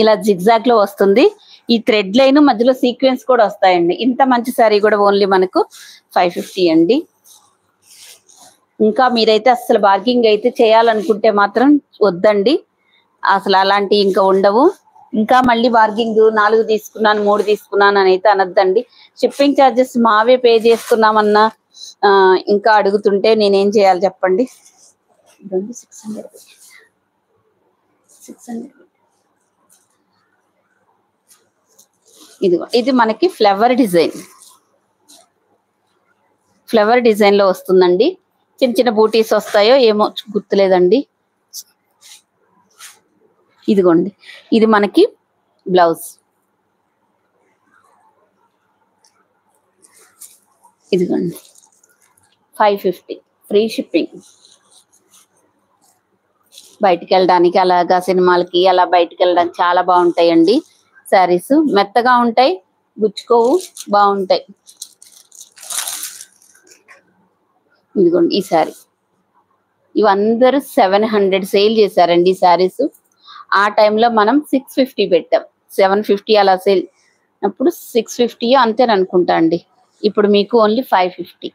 ఇలా జిగ్జాగ్ లో వస్తుంది. ఈ థ్రెడ్ లైన్ మధ్యలో సీక్వెన్స్ కూడా వస్తాయండి. ఇంత మంచి శారీ కూడా ఓన్లీ మనకు 550 అండి. ఇంకా మీరైతే అసలు బార్గింగ్ అయితే చేయాలనుకుంటే మాత్రం వద్దండి, అసలు అలాంటి ఇంకా ఉండవు. ఇంకా మళ్ళీ బార్గింగ్ 4 తీసుకున్నాను 3 తీసుకున్నాను అని అయితే అనొద్దండి. షిప్పింగ్ ఛార్జెస్ మావే పే చేసుకున్నామన్నా ఇంకా అడుగుతుంటే నేనేం చేయాలి చెప్పండి. 600. ఇది మనకి ఫ్లవర్ డిజైన్ లో వస్తుందండి. చిన్న చిన్న బూటీస్ వస్తాయో ఏమో గుర్తులేదండి. ఇదిగోండి, ఇది మనకి బ్లౌజ్. ఇదిగోండి 550 ఫ్రీ షిప్పింగ్. బయటికి వెళ్ళడానికి అలాగా సినిమాలకి అలా బయటికి వెళ్ళడానికి చాలా బాగుంటాయండి శారీస్. మెత్తగా ఉంటాయి, గుచ్చుకోవు, బాగుంటాయి. ఇదిగోండి ఈ శారీ, ఇవందరూ 700 సేల్ చేశారండి ఈ శారీస్. ఆ టైంలో మనం 650 పెట్టాం. 750 అలా సేల్ అప్పుడు 650 అంతేననుకుంటా అండి. ఇప్పుడు మీకు ఓన్లీ 550.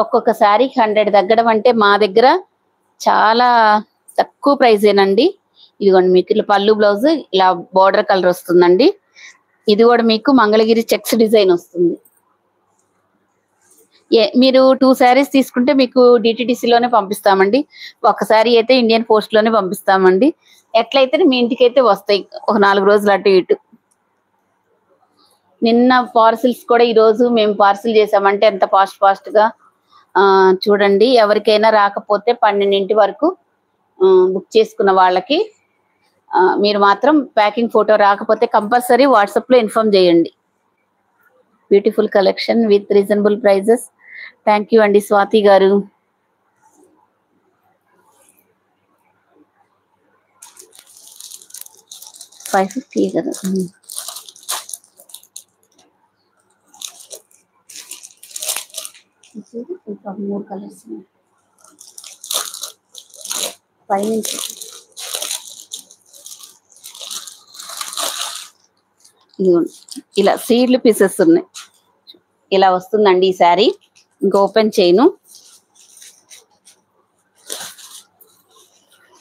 ఒక్కొక్క శారీ 100 తగ్గడం అంటే మా దగ్గర చాలా తక్కువ ప్రైజేనండి. ఇదిగోండి మీకు ఇలా పళ్ళు బ్లౌజ్ ఇలా బోర్డర్ కలర్ వస్తుందండి. ఇది కూడా మీకు మంగళగిరి చెక్స్ డిజైన్ వస్తుంది. మీరు 2 శారీస్ తీసుకుంటే మీకు డిటిడిసిలోనే పంపిస్తామండి. ఒక శారీ అయితే ఇండియన్ పోస్ట్ లోనే పంపిస్తామండి. ఎట్లయితే మీ ఇంటికైతే వస్తాయి ఒక 4 రోజులు అటు ఇటు. నిన్న పార్సిల్స్ కూడా ఈ రోజు మేము పార్సిల్ చేసామంటే ఎంత ఫాస్ట్ గా చూడండి. ఎవరికైనా రాకపోతే 12 వరకు బుక్ చేసుకున్న వాళ్ళకి మీరు మాత్రం ప్యాకింగ్ ఫోటో రాకపోతే కంపల్సరీ వాట్సాప్ లో ఇన్ఫార్మ్ చేయండి. Beautiful collection with reasonable prices. Thank you అండి స్వాతి గారు. $550 కదా. ఇంకా 3 కలర్స్ పైనుంచి. ఇదిగోండి ఇలా సీడ్లు పీసెస్ ఉన్నాయి. ఇలా వస్తుందండి ఈ శారీ. ఇంకా ఓపెన్ చేయను.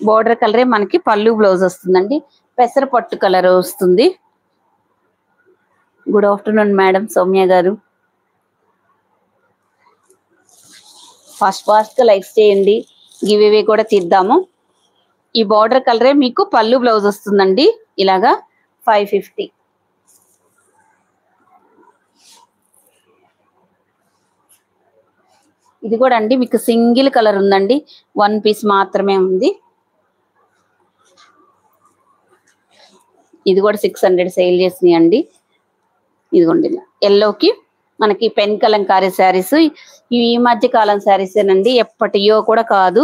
బోర్డర్ కలరే మనకి పళ్ళు బ్లౌజ్ వస్తుందండి. పెసర పట్టు కలర్ వస్తుంది. గుడ్ ఆఫ్టర్నూన్ మేడం సౌమ్య గారు. ఫాస్ట్ గా లైక్స్ చేయండి. గివ్ అవే కూడా తీద్దాము. ఈ బోర్డర్ కలరే మీకు పళ్ళు బ్లౌజ్ వస్తుందండి. ఇలాగా 550. ఇది కూడా అండి మీకు సింగిల్ కలర్ ఉందండి, 1 పీస్ మాత్రమే ఉంది. ఇది కూడా 600 సేల్ చేసినాయి అండి. ఇదిగోండి ఎల్లోకి మనకి పెన్ కలంకారీ శారీస్. ఇవి ఈ మధ్య కాలం శారీసేనండి, ఎప్పటియో కూడా కాదు.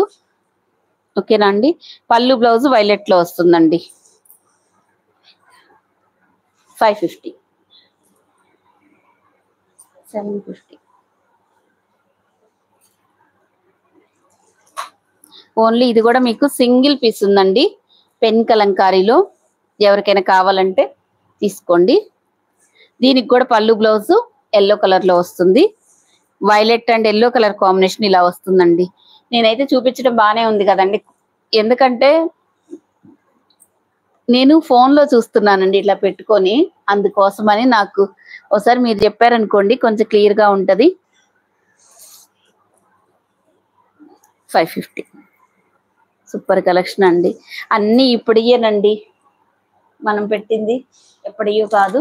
ఓకేనా అండి. పళ్ళు బ్లౌజ్ వైలెట్ లో వస్తుందండి. 550. 750. ఓన్లీ ఇది కూడా మీకు సింగిల్ పీస్ ఉందండి పెన్ కలంకారీలో. ఎవరికైనా కావాలంటే తీసుకోండి. దీనికి కూడా పళ్ళు బ్లౌజ్ ఎల్లో కలర్ లో వస్తుంది. Violet and yellow colour combination ఇలా వస్తుందండి. నేనైతే చూపించడం బాగానే ఉంది కదండి, ఎందుకంటే నేను ఫోన్ లో చూస్తున్నానండి ఇట్లా పెట్టుకొని, అందుకోసమని. నాకు ఒకసారి మీరు చెప్పారనుకోండి కొంచెం క్లియర్ గా ఉంటది. 550. సూపర్ కలెక్షన్ అండి. అన్ని ఇప్పుడియేనండి మనం పెట్టింది, ఎప్పటియో కాదు.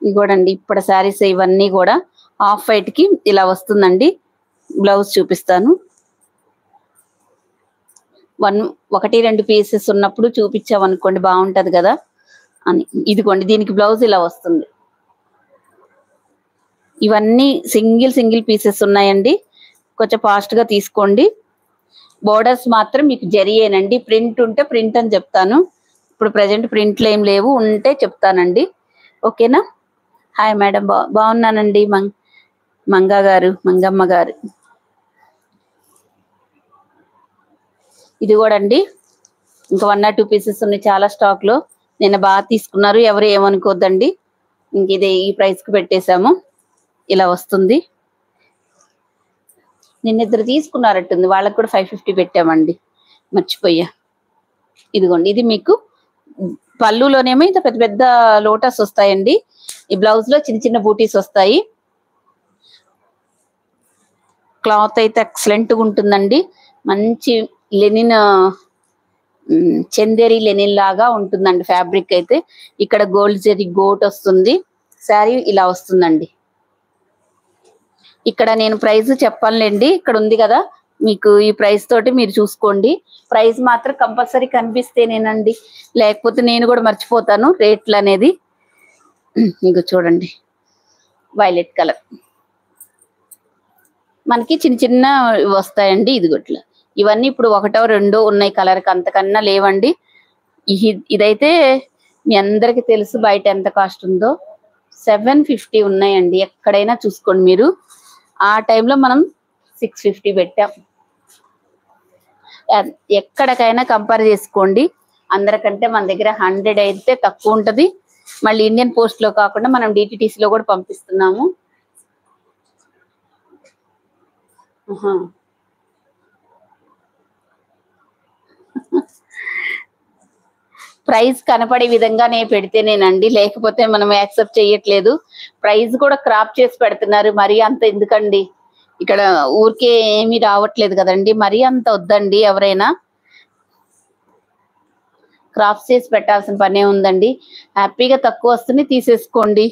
ఇగోడండి ఇప్పుడు శారీస్ ఇవన్నీ కూడా ఆఫ్ వైట్ కి ఇలా వస్తుందండి. బ్లౌజ్ చూపిస్తాను. ఒకటి రెండు పీసెస్ ఉన్నప్పుడు చూపించామనుకోండి బాగుంటది కదా అని. ఇదిగోండి దీనికి బ్లౌజ్ ఇలా వస్తుంది. ఇవన్నీ సింగిల్ పీసెస్ ఉన్నాయండి. కొంచెం ఫాస్ట్ గా తీసుకోండి. బోర్డర్స్ మాత్రం మీకు జరియేనండి. ప్రింట్ ఉంటే ప్రింట్ అని చెప్తాను. ఇప్పుడు ప్రజెంట్ ప్రింట్లు ఏం లేవు, ఉంటే చెప్తానండి. ఓకేనా? హాయ్ మేడం, బాగున్నానండి. మంగమ్మ గారు. ఇది కూడా అండి ఇంకా 1 or 2 పీసెస్ ఉన్నాయి చాలా స్టాక్ లో. నిన్న బాగా తీసుకున్నారు, ఎవరు ఏమనుకోద్దండి. ఇంక ఇది ఈ ప్రైస్ కి పెట్టేశాము. ఇలా వస్తుంది. నిన్న ఇద్దరు తీసుకున్నారట్టుంది, వాళ్ళకి కూడా 550 పెట్టామండి, మర్చిపోయా. ఇదిగోండి ఇది మీకు పళ్ళులోనేమో ఇంత పెద్ద పెద్ద లోటస్ వస్తాయండి. ఈ బ్లౌజ్ లో చిన్న బూటీస్ వస్తాయి. క్లాత్ అయితే ఎక్సలెంట్ గా ఉంటుందండి. మంచి లెనిన్, చందేరి లెనిన్ లాగా ఉంటుందండి ఫ్యాబ్రిక్ అయితే. ఇక్కడ గోల్డ్ జరీ గోట్ వస్తుంది. శారీ ఇలా వస్తుందండి. ఇక్కడ నేను ప్రైస్ చెప్పాలండి, ఇక్కడ ఉంది కదా మీకు. ఈ ప్రైస్ తోటి మీరు చూసుకోండి. ప్రైస్ మాత్రం కంపల్సరీ కనిపిస్తేనేనండి, లేకపోతే నేను కూడా మర్చిపోతాను రేట్లు అనేది. మీకు చూడండి వైలెట్ కలర్ మనకి చిన్న వస్తాయండి. ఇదిగోట్లా ఇవన్నీ ఇప్పుడు 1 or 2 ఉన్నాయి కలర్కి, అంతకన్నా లేవండి. ఇదైతే మీ అందరికి తెలుసు బయట ఎంత కాస్ట్ ఉందో. 750 ఉన్నాయండి. ఎక్కడైనా చూసుకోండి మీరు. ఆ టైంలో మనం 650 పెట్టాం. ఎక్కడికైనా కంపేర్ చేసుకోండి. అందరికంటే మన దగ్గర 100 అయితే తక్కువ ఉంటది. మళ్ళీ ఇండియన్ పోస్ట్ లో కాకుండా మనం DTTC లో కూడా పంపిస్తున్నాము. ప్రైస్ కనపడే విధంగానే పెడితేనేనండి, లేకపోతే మనం యాక్సెప్ట్ చేయట్లేదు. ప్రైస్ కూడా క్రాప్ చేసి పెడుతున్నారు. మరీ అంత ఎందుకండి, ఇక్కడ ఊరికే ఏమీ రావట్లేదు కదండి. మరీ అంత వద్దండి. ఎవరైనా క్రాప్ చేసి పెట్టాల్సిన పనే ఉందండి. హ్యాపీగా తక్కువ వస్తుంది, తీసేసుకోండి.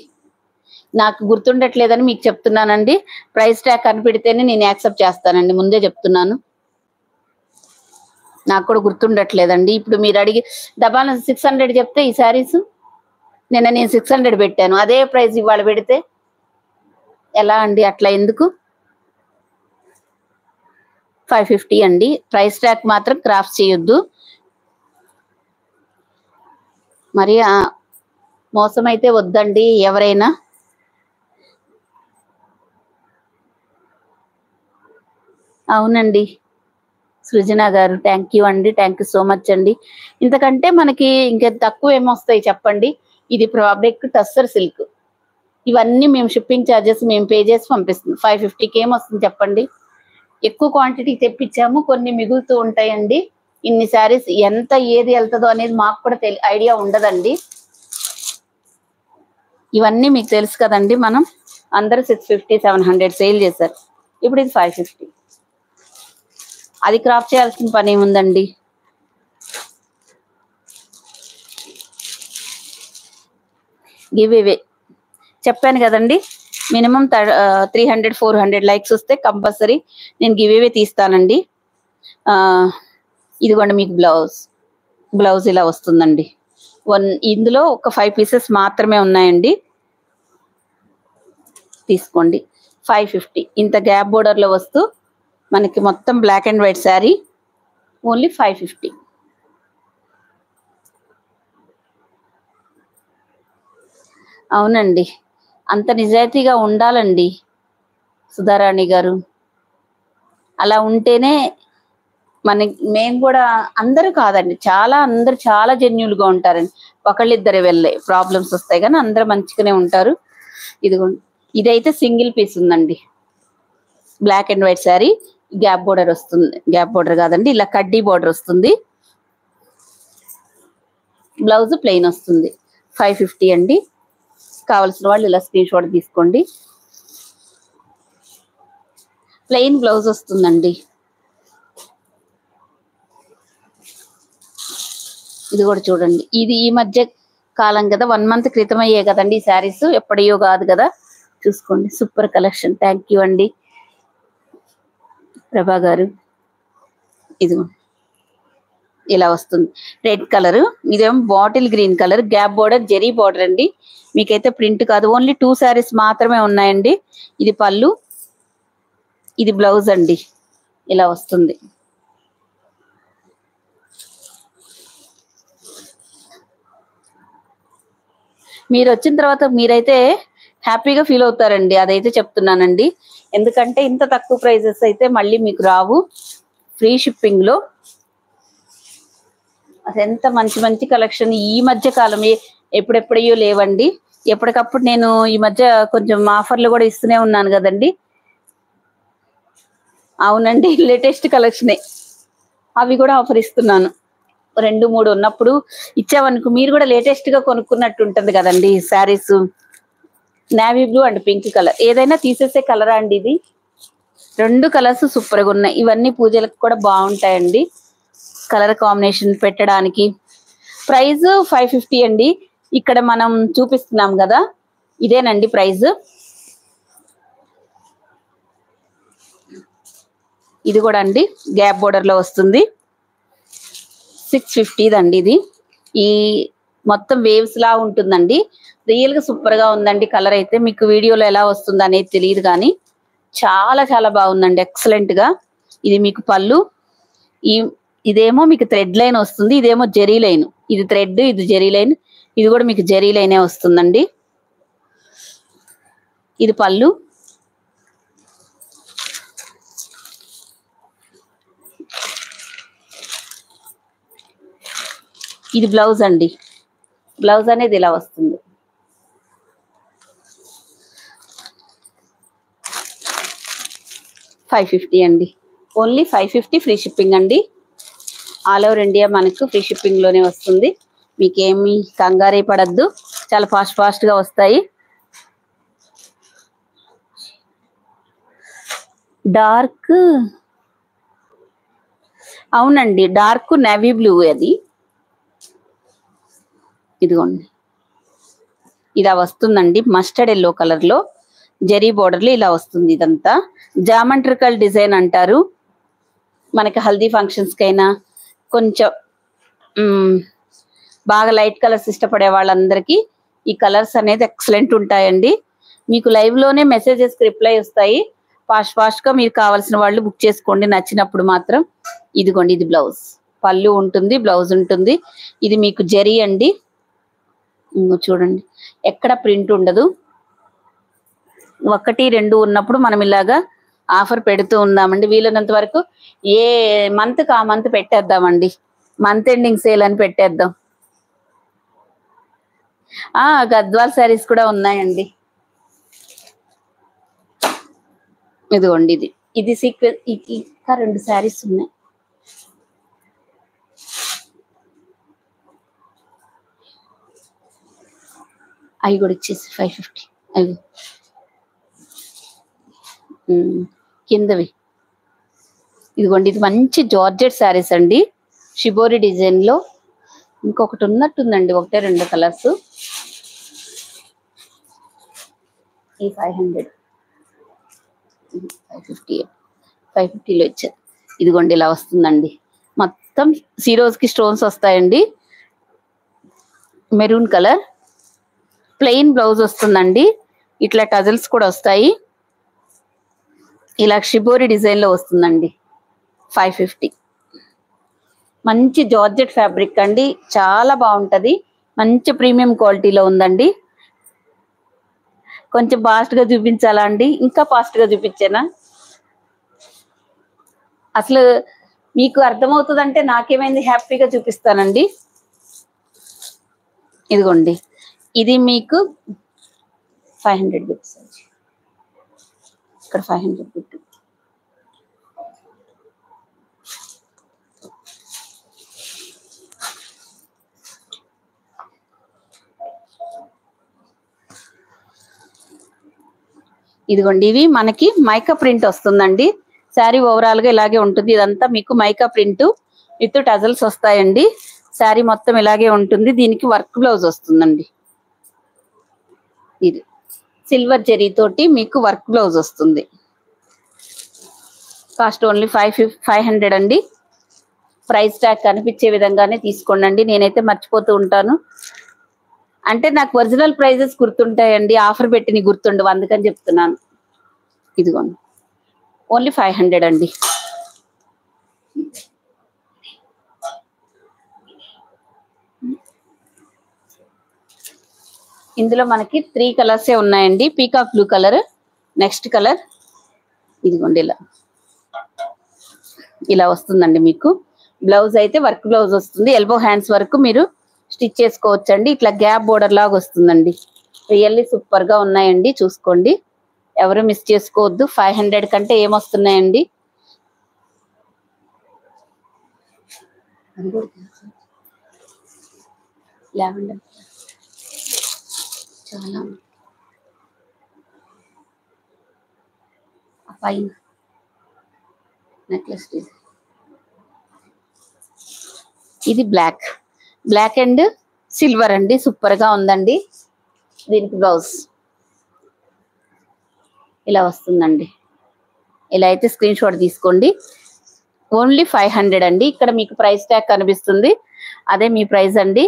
నాకు గుర్తుండట్లేదని మీకు చెప్తున్నానండి. ప్రైస్ ట్యాగ్ కనిపెడితేనే నేను యాక్సెప్ట్ చేస్తానండి, ముందే చెప్తున్నాను. నాకు కూడా గుర్తుండట్లేదండి. ఇప్పుడు మీరు అడిగి డబాన 600 చెప్తే ఈ శారీస్ నిన్న నేను 600 పెట్టాను. అదే ప్రైస్ ఇవాళ పెడితే ఎలా అండి? అట్లా ఎందుకు? 550 అండి. ప్రైస్ ట్యాగ్ మాత్రం క్రాఫ్ట్ చేయొద్దు. మరి మోసం అయితే వద్దండి ఎవరైనా. అవునండి సృజన గారు, థ్యాంక్ యూ అండి. థ్యాంక్ యూ సో మచ్ అండి. ఇంతకంటే మనకి ఇంకా తక్కువ ఏమొస్తాయి చెప్పండి. ఇది ఫ్యాబ్రిక్ టస్సర్ సిల్క్. ఇవన్నీ మేము షిప్పింగ్ ఛార్జెస్ మేము పే చేసి పంపిస్తున్నాం. 550కి ఏమొస్తుంది చెప్పండి? ఎక్కువ క్వాంటిటీ తెప్పించాము, కొన్ని మిగులుతూ ఉంటాయండి. ఇన్ని శారీస్ ఎంత ఏది వెళ్తుందో అనేది మాకు కూడా ఐడియా ఉండదండి. ఇవన్నీ మీకు తెలుసు కదండి. మనం అందరూ 650, 700 సేల్ చేశారు. ఇప్పుడు ఇది 550. అది క్రాప్ చేయాల్సిన పని ఏముందండి? గివ్ అవే చెప్పాను కదండి. మినిమం 300, 400 లైక్స్ వస్తే కంపల్సరీ నేను గివ్ అవే తీస్తానండి. ఇదిగోండి మీకు బ్లౌజ్ ఇలా వస్తుందండి. ఇందులో ఒక 5 పీసెస్ మాత్రమే ఉన్నాయండి. తీసుకోండి. 550. ఇంత గ్యాప్ బోర్డర్ లో వస్తూ మనకి మొత్తం black and white sari only 550. అవునండి, అంత నిజాయితీగా ఉండాలండి సుధారాణి గారు. అలా ఉంటేనే మేము కూడా, అందరూ కాదండి, అందరూ చాలా జెన్యూన్ గా ఉంటారండి. ఒకళ్ళిద్దరు వెళ్ళే ప్రాబ్లమ్స్ వస్తాయి కానీ అందరూ మంచిగానే ఉంటారు. ఇదిగోండి ఇదైతే సింగిల్ పీస్ ఉందండి. Black and white sari, gap border వస్తుంది. గ్యాప్ బోర్డర్ కాదండి, ఇలా కడ్డీ బోర్డర్ వస్తుంది. బ్లౌజ్ ప్లెయిన్ వస్తుంది. 550 అండి. కావాల్సిన వాళ్ళు ఇలా స్క్రీన్ షాట్ తీసుకోండి. ప్లెయిన్ బ్లౌజ్ వస్తుందండి. ఇది కూడా చూడండి. ఇది ఈ మధ్య కాలం కదా, 1 మంత్ క్రితం అయ్యే కదండి ఈ శారీస్, ఎప్పటియో కాదు కదా. చూసుకోండి, సూపర్ కలెక్షన్. థ్యాంక్ యూ అండి ప్రభా గారు. ఇది ఇలా వస్తుంది రెడ్ కలర్, ఇదేమో bottle green colour, gap border, zari border అండి. మీకైతే ప్రింట్ కాదు, ఓన్లీ 2 శారీస్ మాత్రమే ఉన్నాయండి. ఇది పళ్ళు, ఇది బ్లౌజ్ అండి. ఇలా వస్తుంది. మీరు వచ్చిన తర్వాత మీరైతే హ్యాపీగా ఫీల్ అవుతారండి, అదైతే చెప్తున్నానండి. ఎందుకంటే ఇంత తక్కువ ప్రైజెస్ అయితే మళ్ళీ మీకు రావు. ఫ్రీ షిప్పింగ్ లో అది ఎంత మంచి మంచి కలెక్షన్ ఈ మధ్య కాలం ఎప్పుడెప్పుడయ్యో లేవండి. ఎప్పటికప్పుడు నేను ఈ మధ్య కొంచెం ఆఫర్లు కూడా ఇస్తూనే ఉన్నాను కదండి. అవునండి, లేటెస్ట్ కలెక్షనే, అవి కూడా ఆఫర్ ఇస్తున్నాను. 2, 3 ఉన్నప్పుడు ఇచ్చామనుకో మీరు కూడా లేటెస్ట్ గా కొనుక్కున్నట్టు ఉంటుంది కదండి. Saris navy blue and pink colour, ఏదైనా తీసేసే కలరా అండి ఇది. 2 కలర్స్ సూపర్ గా ఉన్నాయి. ఇవన్నీ పూజలకు కూడా బాగుంటాయండి, కలర్ కాంబినేషన్ పెట్టడానికి. ప్రైస్ 550 అండి. ఇక్కడ మనం చూపిస్తున్నాం కదా, ఇదేనండి ప్రైస్. ఇది కూడా అండి గ్యాప్ బోర్డర్ లో వస్తుంది. 650 అండి ఇది. ఈ మొత్తం వేవ్స్ లా ఉంటుందండి. రియల్ గా సూపర్ గా ఉందండి. కలర్ అయితే మీకు వీడియోలో ఎలా వస్తుంది అనేది తెలియదు కానీ చాలా చాలా బాగుందండి, ఎక్సలెంట్ గా. ఇది మీకు పళ్ళు, ఇదేమో మీకు థ్రెడ్ లైన్ వస్తుంది, ఇదేమో జెరీ లైన్. ఇది థ్రెడ్, ఇది జెరీ లైన్. ఇది కూడా మీకు జెరీ లైనే వస్తుందండి. ఇది పళ్ళు, ఇది బ్లౌజ్ అండి. బ్లౌజ్ అనేది ఇలా వస్తుంది. $550 అండి, ఓన్లీ 550 ఫ్రీ షిప్పింగ్ అండి. ఆల్ ఓవర్ ఇండియా మనకు ఫ్రీ షిప్పింగ్ లోనే వస్తుంది. మీకేమి కంగారే పడద్దు, చాలా ఫాస్ట్ గా వస్తాయి. డార్క్, అవునండి డార్క్ నేవీ బ్లూ అది. ఇదిగోండి ఇలా వస్తుందండి, మస్టర్డ్ ఎల్లో కలర్ లో జెరీ బోర్డర్లు ఇలా వస్తుంది. ఇదంతా జామెట్రికల్ డిజైన్ అంటారు. మనకి హల్దీ ఫంక్షన్స్ కైనా కొంచెం బాగా లైట్ కలర్స్ ఇష్టపడే వాళ్ళందరికీ ఈ కలర్స్ అనేది ఎక్సలెంట్ ఉంటాయండి. మీకు లైవ్ లోనే మెసేజెస్ రిప్లై వస్తాయి. ఫాస్ట్ గా మీరు కావాల్సిన వాళ్ళు బుక్ చేసుకోండి నచ్చినప్పుడు మాత్రం. ఇదిగోండి ఇది బ్లౌజ్, పళ్ళు ఉంటుంది, బ్లౌజ్ ఉంటుంది. ఇది మీకు జెరీ అండి. చూడండి ఎక్కడ ప్రింట్ ఉండదు. 1, 2 ఉన్నప్పుడు మనం ఇలాగా ఆఫర్ పెడుతూ ఉందామండి. వీలైనంత వరకు ఏ మంత్ కి ఆ మంత్ పెట్టేద్దామండి, మంత్ ఎండింగ్ సేల్ అని పెట్టేద్దాం. గద్వాల్ శారీస్ కూడా ఉన్నాయండి. ఇదిగోండి ఇది సీక్వెన్స్, ఇంకా 2 శారీస్ ఉన్నాయి. అవి కూడా ఇచ్చేసి 550. అవి కిందవి. ఇదిగోండి ఇది మంచి జార్జెట్ శారీస్ అండి, షిబోరి డిజైన్ లో. ఇంకొకటి ఉన్నట్టుందండి, 1, 2 కలర్స్. ఈ 500, 550లో ఇచ్చారు. ఇదిగోండి ఇలా వస్తుందండి, మొత్తం జీరోస్ కి స్టోన్స్ వస్తాయండి. మెరూన్ కలర్, ప్లెయిన్ బ్లౌజ్ వస్తుందండి. ఇట్లా టజల్స్ కూడా వస్తాయి. ఇలా షిబోరి డిజైన్ లో వస్తుందండి. 550. మంచి జార్జెట్ ఫ్యాబ్రిక్ అండి, చాలా బాగుంటది. మంచి ప్రీమియం క్వాలిటీలో ఉందండి. కొంచెం ఫాస్ట్ గా చూపించాలా అండి? ఇంకా ఫాస్ట్ గా చూపించానా? అసలు మీకు అర్థమవుతుందంటే నాకేమైంది, హ్యాపీగా చూపిస్తానండి. ఇదిగోండి ఇది మీకు 500 బిట్స్, ఇక్కడ 500 బిట్. ఇదిగోండి ఇవి మనకి మైకా ప్రింట్ వస్తుందండి. శారీ ఓవరాల్ గా ఇలాగే ఉంటుంది. ఇదంతా మీకు మైకా ప్రింట్ విత్ టజల్స్ వస్తాయండి. శారీ మొత్తం ఇలాగే ఉంటుంది. దీనికి వర్క్ బ్లౌజ్ వస్తుందండి. ఇది సిల్వర్ జెరీ తోటి మీకు వర్క్ బ్లౌజ్ వస్తుంది. కాస్ట్ ఓన్లీ 500 అండి. ప్రైస్ ట్యాగ్ కనిపించే విధంగానే తీసుకోండి. నేనైతే మర్చిపోతూ ఉంటాను, అంటే నాకు ఒరిజినల్ ప్రైజెస్ గుర్తుంటాయండి, ఆఫర్ పెట్టిన గుర్తుండవు, అందుకని చెప్తున్నాను. ఇదిగోండి ఓన్లీ 500 అండి. ఇందులో మనకి 3 కలర్సే ఉన్నాయండి. Peacock blue colour, next colour ఇదిగోండి ఇలా వస్తుందండి. మీకు బ్లౌజ్ అయితే వర్క్ బ్లౌజ్ వస్తుంది. ఎల్బో హ్యాండ్స్ వరకు మీరు స్టిచ్ చేసుకోవచ్చండి. ఇట్లా గ్యాప్ బోర్డర్ లాగా వస్తుందండి. రియల్లీ సూపర్ గా ఉన్నాయండి, చూసుకోండి, ఎవరు మిస్ చేసుకోవద్దు. 500 కంటే ఏమొస్తున్నాయండి. లావెండర్ చాలా పైన నెక్లెస్ డిజైన్. ఇది బ్లాక్ అండ్ సిల్వర్ అండి, సూపర్ గా ఉందండి. దీనికి బ్లౌజ్ ఇలా వస్తుందండి. ఇలా అయితే స్క్రీన్ షాట్ తీసుకోండి. ఓన్లీ 500 అండి. ఇక్కడ మీకు ప్రైస్ ట్యాగ్ కనిపిస్తుంది, అదే మీ ప్రైస్ అండి.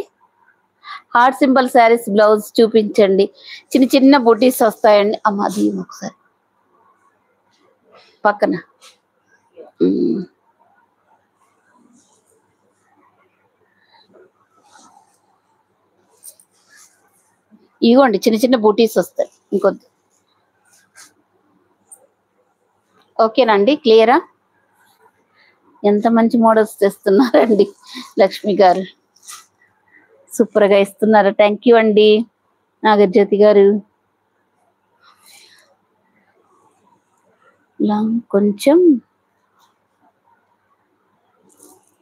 హార్ట్ సింబల్ శారీస్ బ్లౌజ్ చూపించండి. చిన్న చిన్న బూటీస్ వస్తాయండి. అమ్మ అది ఒకసారి పక్కన ఇదిగోండి చిన్న చిన్న బూటీస్ వస్తాయి. ఇంకొద్ది ఓకేనండి, క్లియరా? ఎంత మంచి మోడల్స్ తెస్తున్నారండి లక్ష్మి గారు, సూపర్ గా ఇస్తున్నారు. థ్యాంక్ యూ అండి నాగజ్యోతి గారు. కొంచెం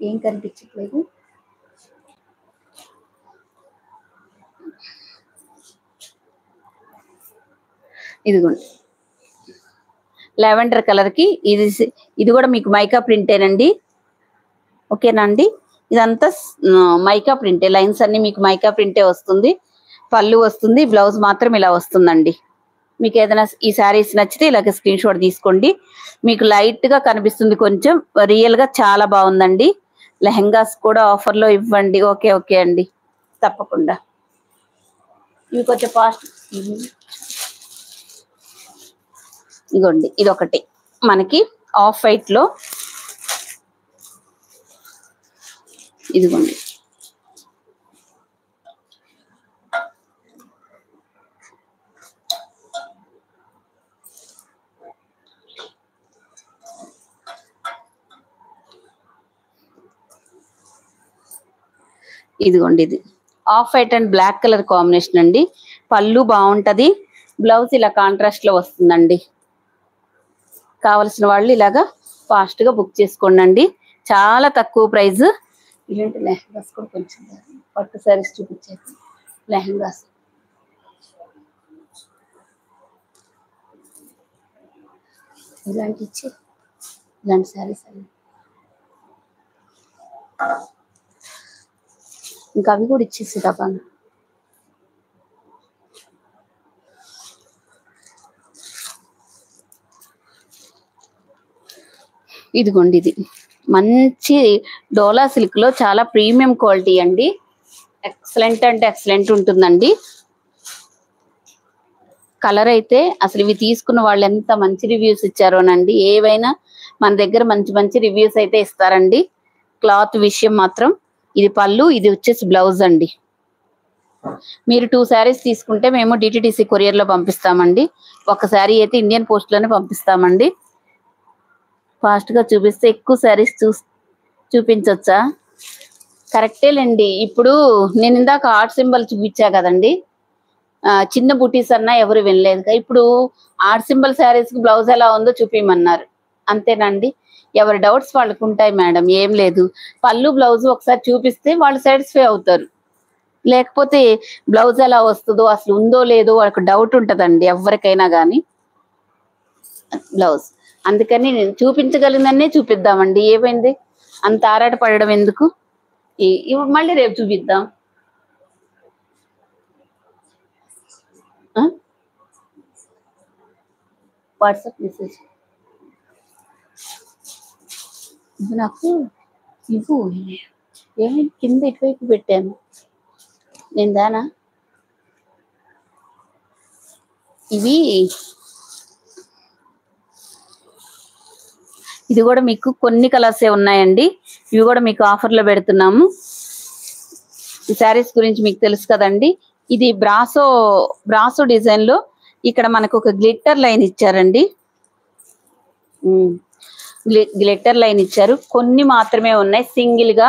ఏం కనిపించట్లేదు. ఇదిగోండి లావెండర్ కలర్ కి ఇది కూడా మీకు మైకా ప్రింటేనండి. ఓకేనా అండి? ఇదంతా మైకా ప్రింటే, లైన్స్ అన్ని మీకు మైకా ప్రింటే వస్తుంది. పళ్ళు వస్తుంది, బ్లౌజ్ మాత్రం ఇలా వస్తుందండి. మీకు ఏదైనా ఈ శారీస్ నచ్చితే ఇలాగ స్క్రీన్ షాట్ తీసుకోండి. మీకు లైట్ గా కనిపిస్తుంది, కొంచెం రియల్ గా చాలా బాగుందండి. లెహెంగాస్ కూడా ఆఫర్ లో ఇవ్వండి. ఓకే అండి, తప్పకుండా. ఇవి కొంచెం ఫాస్ట్. ఇదిగోండి ఇది ఒకటి మనకి ఆఫ్ వైట్ లో, ఇదిగోండి ఇది off white and black colour combination అండి. పళ్ళు బాగుంటది, బ్లౌజ్ ఇలా కాంట్రాస్ట్ లో వస్తుందండి. కావలసిన వాళ్ళు ఇలాగా ఫాస్ట్ గా బుక్ చేసుకోండి. చాలా తక్కువ ప్రైస్. ఇలాంటి లెహంగాస్ కూడా కొంచెం పట్టు శారీస్ చూపించారు. లెహంగాస్ ఇలాంటి శారీస్ అన్ని ఇంకా అవి కూడా ఇచ్చేసి తప్ప. ఇదిగోండి ఇది మంచి డోలా సిల్క్ లో చాలా ప్రీమియం క్వాలిటీ అండి. ఎక్సలెంట్ అంటే ఎక్సలెంట్ ఉంటుందండి. కలర్ అయితే అసలు ఇవి తీసుకున్న వాళ్ళు ఎంత మంచి రివ్యూస్ ఇచ్చారోనండి. ఏవైనా మన దగ్గర మంచి మంచి రివ్యూస్ అయితే ఇస్తారండి. క్లాత్ విషయం మాత్రం. ఇది పళ్ళు, ఇది వచ్చేసి బ్లౌజ్ అండి. మీరు 2 శారీస్ తీసుకుంటే మేము డిటిడిసి కొరియర్ లో పంపిస్తామండి. ఒక శారీ అయితే ఇండియన్ పోస్ట్ లోనే పంపిస్తామండి. ఫాస్ట్ గా చూపిస్తే ఎక్కువ శారీస్ చూపించొచ్చా? కరెక్టేలేండి. ఇప్పుడు నేను ఇందాక ఆర్ట్ సింబల్ చూపించా కదండి, చిన్న బుటీస్ అన్నా ఎవరు వినలేదు. ఇప్పుడు ఆర్ట్ సింబల్ శారీస్ కి బ్లౌజ్ ఎలా ఉందో చూపించమన్నారు, అంతేనండి. ఎవరి డౌట్స్ వాళ్ళకు ఉంటాయి మేడం, ఏం లేదు. పళ్ళు బ్లౌజ్ ఒకసారి చూపిస్తే వాళ్ళు సాటిస్ఫై అవుతారు. లేకపోతే బ్లౌజ్ ఎలా వస్తుందో అసలు ఉందో లేదో వాళ్ళకి డౌట్ ఉంటదండి ఎవరికైనా కానీ. బ్లౌజ్ అందుకని నేను చూపించగలిగినన్నే చూపిద్దామండి. ఏమైంది అంత ఆరాట పడడం ఎందుకు? ఇవి మళ్ళీ రేపు చూపిద్దాం. వాట్సాప్ మెసేజ్ ఇవి నాకు ఇవ్వు. ఏమి కింద ఇటువైపు పెట్టాను నేను దానా. ఇది కూడా మీకు కొన్ని కలర్సే ఉన్నాయండి. ఇవి కూడా మీకు ఆఫర్లో పెడుతున్నాము. ఈ శారీస్ గురించి మీకు తెలుసు కదండి. ఇది బ్రాసో డిజైన్ లో ఇక్కడ మనకు ఒక గ్లిట్టర్ లైన్ ఇచ్చారండి. గ్లిట్టర్ లైన్ ఇచ్చారు. కొన్ని మాత్రమే ఉన్నాయి, సింగిల్ గా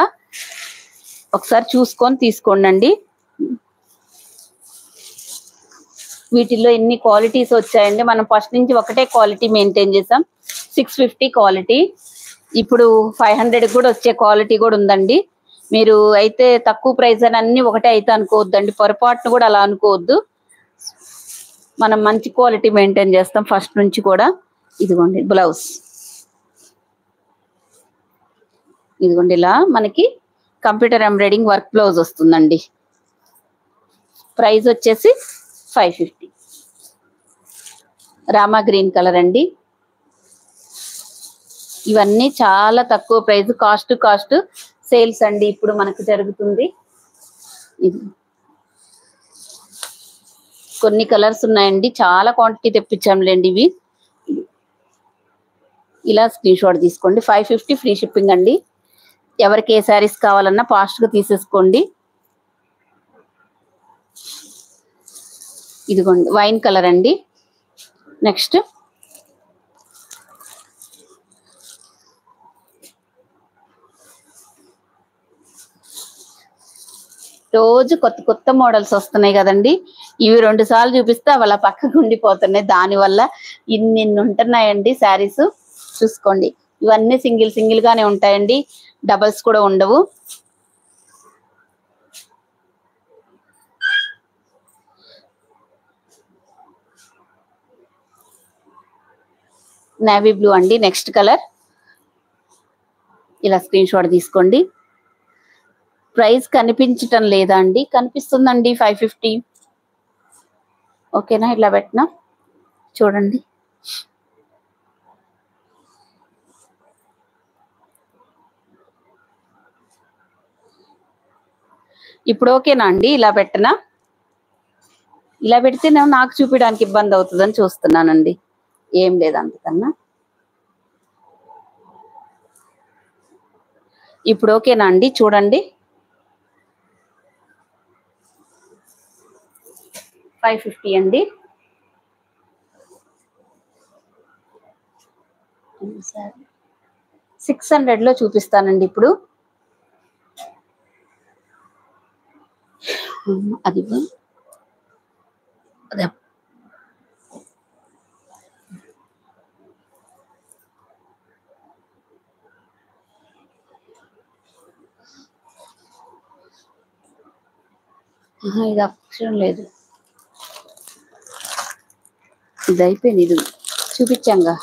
ఒకసారి చూసుకొని తీసుకోండి. వీటిల్లో ఎన్ని క్వాలిటీస్ వచ్చాయండి. మనం ఫస్ట్ నుంచి ఒకటే క్వాలిటీ మెయింటైన్ చేసాం. 650 క్వాలిటీ, ఇప్పుడు 500 కూడా వచ్చే క్వాలిటీ కూడా ఉందండి. మీరు అయితే తక్కువ ప్రైస్ అని అన్ని ఒకటే అయితే అనుకోవద్దండి, పొరపాటును కూడా అలా అనుకోవద్దు. మనం మంచి క్వాలిటీ మెయింటైన్ చేస్తాం ఫస్ట్ నుంచి కూడా. ఇదిగోండి బ్లౌజ్, ఇదిగోండి ఇలా మనకి కంప్యూటర్ ఎంబ్రాయిడింగ్ వర్క్ బ్లౌజ్ వస్తుందండి. ప్రైస్ వచ్చేసి 550. రామా గ్రీన్ కలర్ అండి. ఇవన్నీ చాలా తక్కువ ప్రైస్, కాస్ట్ సేల్స్ అండి ఇప్పుడు మనకు జరుగుతుంది. ఇది కొన్ని కలర్స్ ఉన్నాయండి, చాలా క్వాంటిటీ తెప్పించాంలేండి. ఇవి ఇలా స్క్రీన్ షాట్ తీసుకోండి. 550 ఫ్రీ షిప్పింగ్ అండి. ఎవరికి ఏ శారీస్ కావాలన్నా ఫాస్ట్గా తీసేసుకోండి. ఇదిగోండి వైన్ కలర్ అండి. నెక్స్ట్ రోజు కొత్త మోడల్స్ వస్తున్నాయి కదండి. ఇవి 2 సార్లు చూపిస్తే అలా పక్కకు ఉండిపోతున్నాయి. దానివల్ల ఇన్ని ఉంటున్నాయండి శారీస్. చూసుకోండి, ఇవన్నీ సింగిల్ గానే ఉంటాయండి, డబల్స్ కూడా ఉండవు. నేవీ బ్లూ అండి. నెక్స్ట్ కలర్ ఇలా స్క్రీన్ షాట్ తీసుకోండి. ప్రైస్ కనిపించటం లేదా అండి? కనిపిస్తుందండి, 550. ఓకేనా? ఇట్లా పెట్టినా చూడండి. ఇప్పుడు ఓకేనా అండి? ఇలా పెట్టనా? ఇలా పెడితే నాకు చూపించడానికి ఇబ్బంది అవుతుందని చూస్తున్నానండి. ఏం లేదు అంతకన్నా. ఇప్పుడు ఓకేనా అండి? చూడండి, 550 అండి. 600లో చూపిస్తానండి ఇప్పుడు. అది అదే ఇది అక్షరం లేదు, ఇది అయిపోయింది. ఇది చూపించాంగా.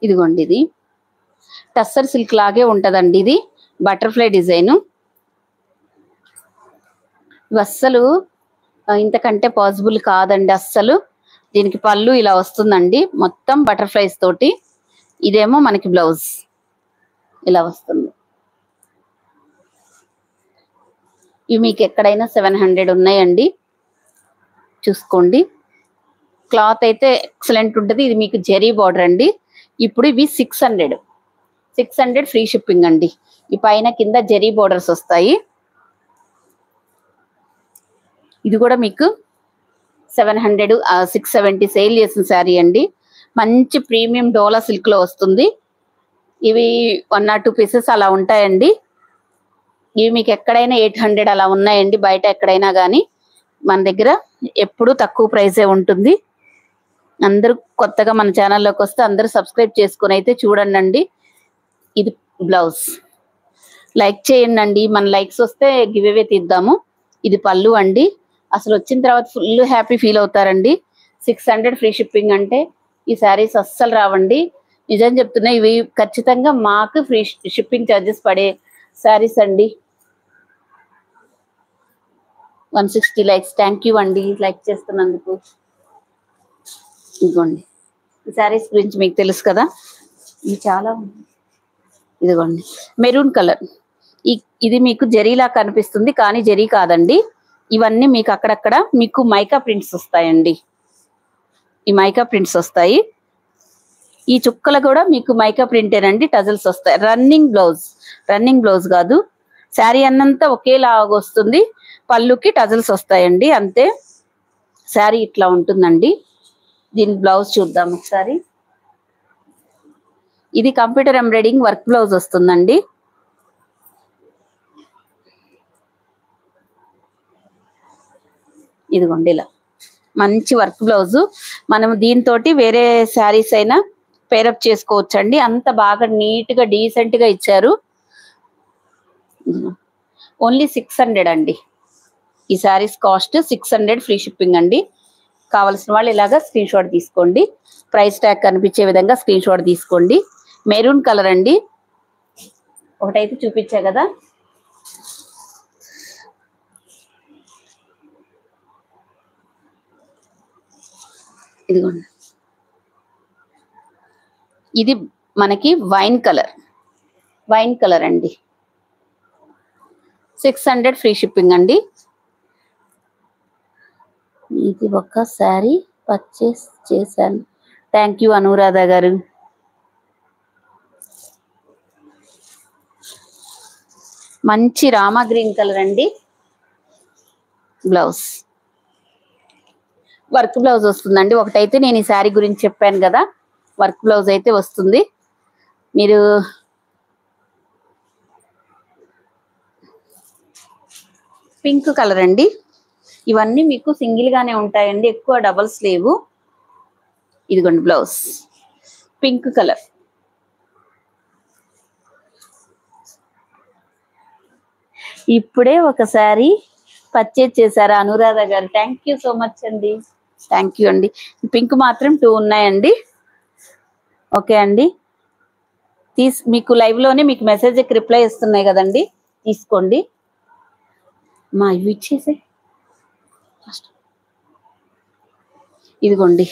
ఇదిగోండి, ఇది టస్సర్ సిల్క్ లాగే ఉంటదండి. ఇది బటర్ఫ్లై డిజైన్. ఇవి అస్సలు ఇంతకంటే పాసిబుల్ కాదండి అస్సలు. దీనికి పళ్ళు ఇలా వస్తుందండి, మొత్తం బటర్ఫ్లైస్ తోటి. ఇదేమో మనకి బ్లౌజ్ ఇలా వస్తుంది. ఇవి మీకు ఎక్కడైనా 700 ఉన్నాయండి, చూసుకోండి. క్లాత్ అయితే ఎక్సలెంట్ ఉంటుంది. ఇది మీకు జెరీ బార్డర్ అండి. ఇప్పుడు ఇవి 600 ఫ్రీ షిప్పింగ్ అండి. ఈ పైన కింద జెరీ బార్డర్స్ వస్తాయి. ఇది కూడా మీకు 700 670 సేల్ చేసిన శారీ అండి. మంచి ప్రీమియం డోలా సిల్క్ లో వస్తుంది. ఇవి 1 or 2 పీసెస్ అలా ఉంటాయండి. ఇవి మీకు ఎక్కడైనా 800 అలా ఉన్నాయండి, బయట ఎక్కడైనా కానీ. మన దగ్గర ఎప్పుడు తక్కువ ప్రైసే ఉంటుంది. అందరూ కొత్తగా మన ఛానల్లోకి వస్తే అందరూ సబ్స్క్రైబ్ చేసుకుని అయితే చూడండి. ఇది బ్లౌజ్. లైక్ చేయండి, మన లైక్స్ వస్తే గివ్ అవే తీద్దాము. ఇది పళ్ళు అండి. అసలు వచ్చిన తర్వాత ఫుల్ హ్యాపీ ఫీల్ అవుతారండి. 600 ఫ్రీ షిప్పింగ్ అంటే ఈ శారీస్ అస్సలు రావండి. నిజం చెప్తున్నా, ఇవి ఖచ్చితంగా మాకు ఫ్రీ షిప్పింగ్ ఛార్జెస్ పడే శారీస్ అండి. 160 లైక్స్. థ్యాంక్ యూ అండి లైక్ చేస్తున్నందుకు. ఇదిగోండి, ఈ శారీస్ గురించి మీకు తెలుసు కదా, ఇవి చాలా. ఇదిగోండి మెరూన్ కలర్. ఇది మీకు జరీలా కనిపిస్తుంది కానీ జరీ కాదండి. ఇవన్నీ మీకు అక్కడక్కడ మీకు మైకా ప్రింట్స్ వస్తాయండి. ఈ మైకా ప్రింట్స్ వస్తాయి. ఈ చుక్కలు కూడా మీకు మైకా ప్రింటేనండి. టజల్స్ వస్తాయి. రన్నింగ్ బ్లౌజ్ కాదు, శారీ అన్నంతా ఒకేలాగా వస్తుంది. పళ్ళుకి టజల్స్ వస్తాయండి అంతే. శారీ ఇట్లా ఉంటుందండి. దీని బ్లౌజ్ చూద్దాం ఒకసారి. ఇది కంప్యూటర్ ఎంబ్రాయిడింగ్ వర్క్ బ్లౌజ్ వస్తుందండి. ఇదిగోండి ఇలా మంచి వర్క్ బ్లౌజ్. మనం దీంతో వేరే శారీస్ అయినా పేరప్ చేసుకోవచ్చండి. అంత బాగా నీట్ గా డీసెంట్ గా ఇచ్చారు. ఓన్లీ 600 అండి. ఈ శారీస్ కాస్ట్ 600 ఫ్రీ షిప్పింగ్ అండి. కావలసిన వాళ్ళు ఇలాగా స్క్రీన్ షాట్ తీసుకోండి. ప్రైస్ ట్యాగ్ కనిపించే విధంగా స్క్రీన్ షాట్ తీసుకోండి. మెరూన్ కలర్ అండి. ఒకటైతే చూపించా కదా, ఇదిగోండి. ఇది మనకి వైన్ కలర్ అండి. 600 ఫ్రీ షిప్పింగ్ అండి. ఇది ఒక శారీ పర్చేస్ చేశాను. థ్యాంక్ యూ అనురాధ గారు. మంచి రామా గ్రీన్ కలర్ అండి. బ్లౌజ్ వర్క్ బ్లౌజ్ వస్తుందండి. ఒకటైతే నేను ఈ శారీ గురించి చెప్పాను కదా, వర్క్ బ్లౌజ్ అయితే వస్తుంది. మీరు పింక్ కలర్ అండి. ఇవన్నీ మీకు సింగిల్ గానే ఉంటాయండి, ఎక్కువ డబల్స్ లేవు. ఇదిగోండి బ్లౌజ్ పింక్ కలర్. ఇప్పుడే ఒకసారి పర్చేజ్ చేశారా అనురాధ గారు? థ్యాంక్ యూ సో మచ్ అండి. థ్యాంక్ యూ అండి. పింక్ మాత్రం 2 ఉన్నాయండి. ఓకే అండి, మీకు లైవ్ లోనే మీకు మెసేజ్ రిప్లై ఇస్తున్నాయి కదండి, తీసుకోండి. మా ఇవి ఇచ్చేసే. ఇదిగోండి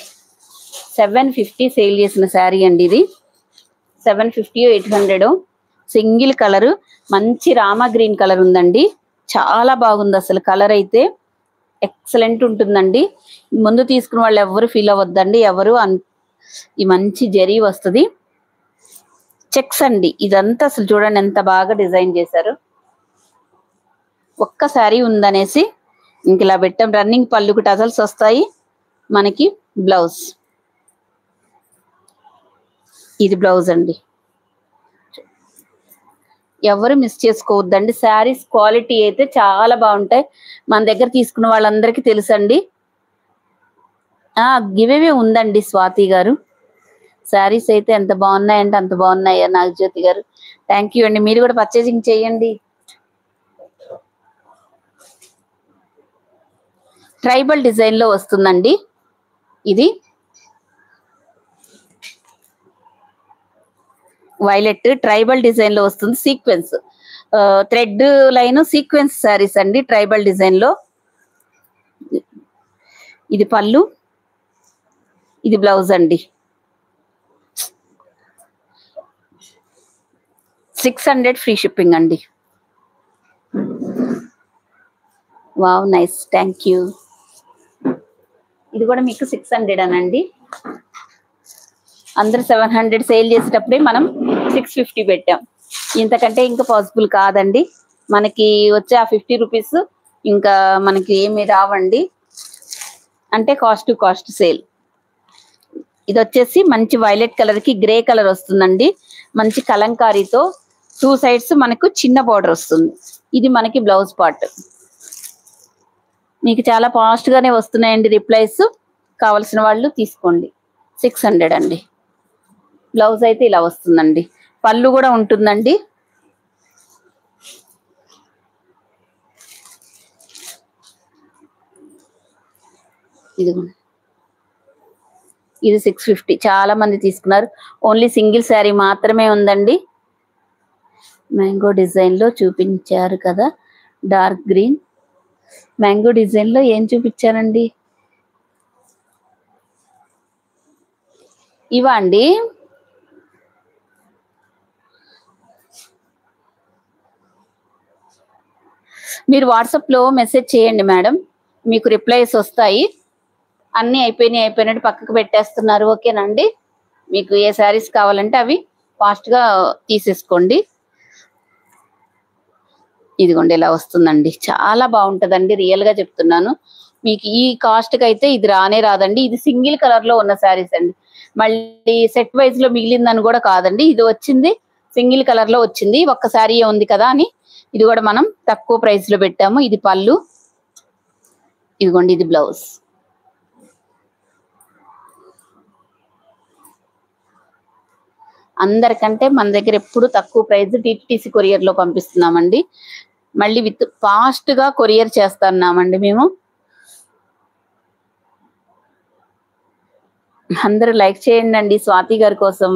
750 సేల్ చేసిన శారీ అండి. ఇది 750 800 సింగిల్ కలర్. మంచి రామా గ్రీన్ కలర్ ఉందండి. చాలా బాగుంది అసలు. కలర్ అయితే ఎక్సలెంట్ ఉంటుందండి. ముందు తీసుకున్న వాళ్ళు ఎవరు ఫీల్ అవ్వద్దండి. ఈ మంచి జరీ వస్తుంది. చెక్స్ అండి ఇదంతా. అసలు చూడండి ఎంత బాగా డిజైన్ చేశారు. ఒక్క శారీ ఉందనేసి ఇంక ఇలా పెట్టాం. రన్నింగ్ పళ్ళుకు టజల్స్ వస్తాయి. మనకి బ్లౌజ్, ఇది బ్లౌజ్ అండి. ఎవరు మిస్ చేసుకోవద్దండి. శారీస్ క్వాలిటీ అయితే చాలా బాగుంటాయి. మన దగ్గర తీసుకున్న వాళ్ళందరికీ తెలుసండి. గివేవే ఉందండి స్వాతి గారు. శారీస్ అయితే ఎంత బాగున్నాయంటే అంత బాగున్నాయా నాగజ్యోతి గారు. థ్యాంక్ యూ అండి. మీరు కూడా పర్చేసింగ్ చేయండి. ట్రైబల్ డిజైన్ లో వస్తుందండి. ఇది వైలెట్ ట్రైబల్ డిజైన్ లో వస్తుంది. Sequence thread line sequence saris అండి ట్రైబల్ డిజైన్ లో. ఇది పళ్ళు, ఇది బ్లౌజ్ అండి. 600 ఫ్రీ షిప్పింగ్ అండి. Wow nice, thank you. ఇది కూడా మీకు 600 అనండి. అందరు 700 సేల్ చేసేటప్పుడే మనం 650 పెట్టాం. ఇంతకంటే ఇంకా పాసిబుల్ కాదండి. మనకి వచ్చే ఆ 50 రూపీస్ ఇంకా మనకి ఏమి రావండి. అంటే కాస్ట్ టు కాస్ట్ సేల్. ఇది వచ్చేసి మంచి వైలెట్ కలర్ కి గ్రే కలర్ వస్తుందండి. మంచి కలంకారీతో 2 సైడ్స్ మనకు చిన్న బార్డర్ వస్తుంది. ఇది మనకి బ్లౌజ్ పార్ట్. మీకు చాలా ఫాస్ట్ గానే వస్తున్నాయండి రిప్లైస్. కావలసిన వాళ్ళు తీసుకోండి. 600 అండి. బ్లౌజ్ అయితే ఇలా వస్తుందండి. పళ్ళు కూడా ఉంటుందండి. ఇదిగోండి, ఇది 650. చాలా మంది తీసుకున్నారు. ఓన్లీ సింగిల్ శారీ మాత్రమే ఉందండి. మ్యాంగో డిజైన్ లో చూపించారు కదా, డార్క్ గ్రీన్. మ్యాంగో డిజైన్ లో ఏం చూపించానండి? ఇవా అండి? మీరు వాట్సాప్ లో మెసేజ్ చేయండి మేడం, మీకు రిప్లైస్ వస్తాయి. అన్ని అయిపోయినట్టు పక్కకు పెట్టేస్తున్నారు. ఓకేనండి, మీకు ఏ శారీస్ కావాలంటే అవి ఫాస్ట్ గా తీసేసుకోండి. ఇదిగోండి ఇలా వస్తుందండి, చాలా బాగుంటదండి, రియల్ గా చెప్తున్నాను. మీకు ఈ కాస్ట్ కి అయితే ఇది రానే రాదండి. ఇది సింగిల్ కలర్ లో ఉన్న శారీస్ అండి, మళ్ళీ సెట్ వైజ్ లో మిగిలిందని కూడా కాదండి. ఇది వచ్చింది సింగిల్ కలర్ లో వచ్చింది, ఒక్క శారీ ఉంది కదా అని ఇది కూడా మనం తక్కువ ప్రైస్ లో పెట్టాము. ఇది పళ్ళు, ఇదిగోండి ఇది బ్లౌజ్. అందరికంటే మన దగ్గర ఎప్పుడు తక్కువ ప్రైస్ టీటీసీ కొరియర్ లో పంపిస్తున్నామండి. మళ్ళీ విత్ ఫాస్ట్ గా కొరియర్ చేస్తున్నామండి మేము. అందరూ లైక్ చేయండి అండి స్వాతి గారి కోసం.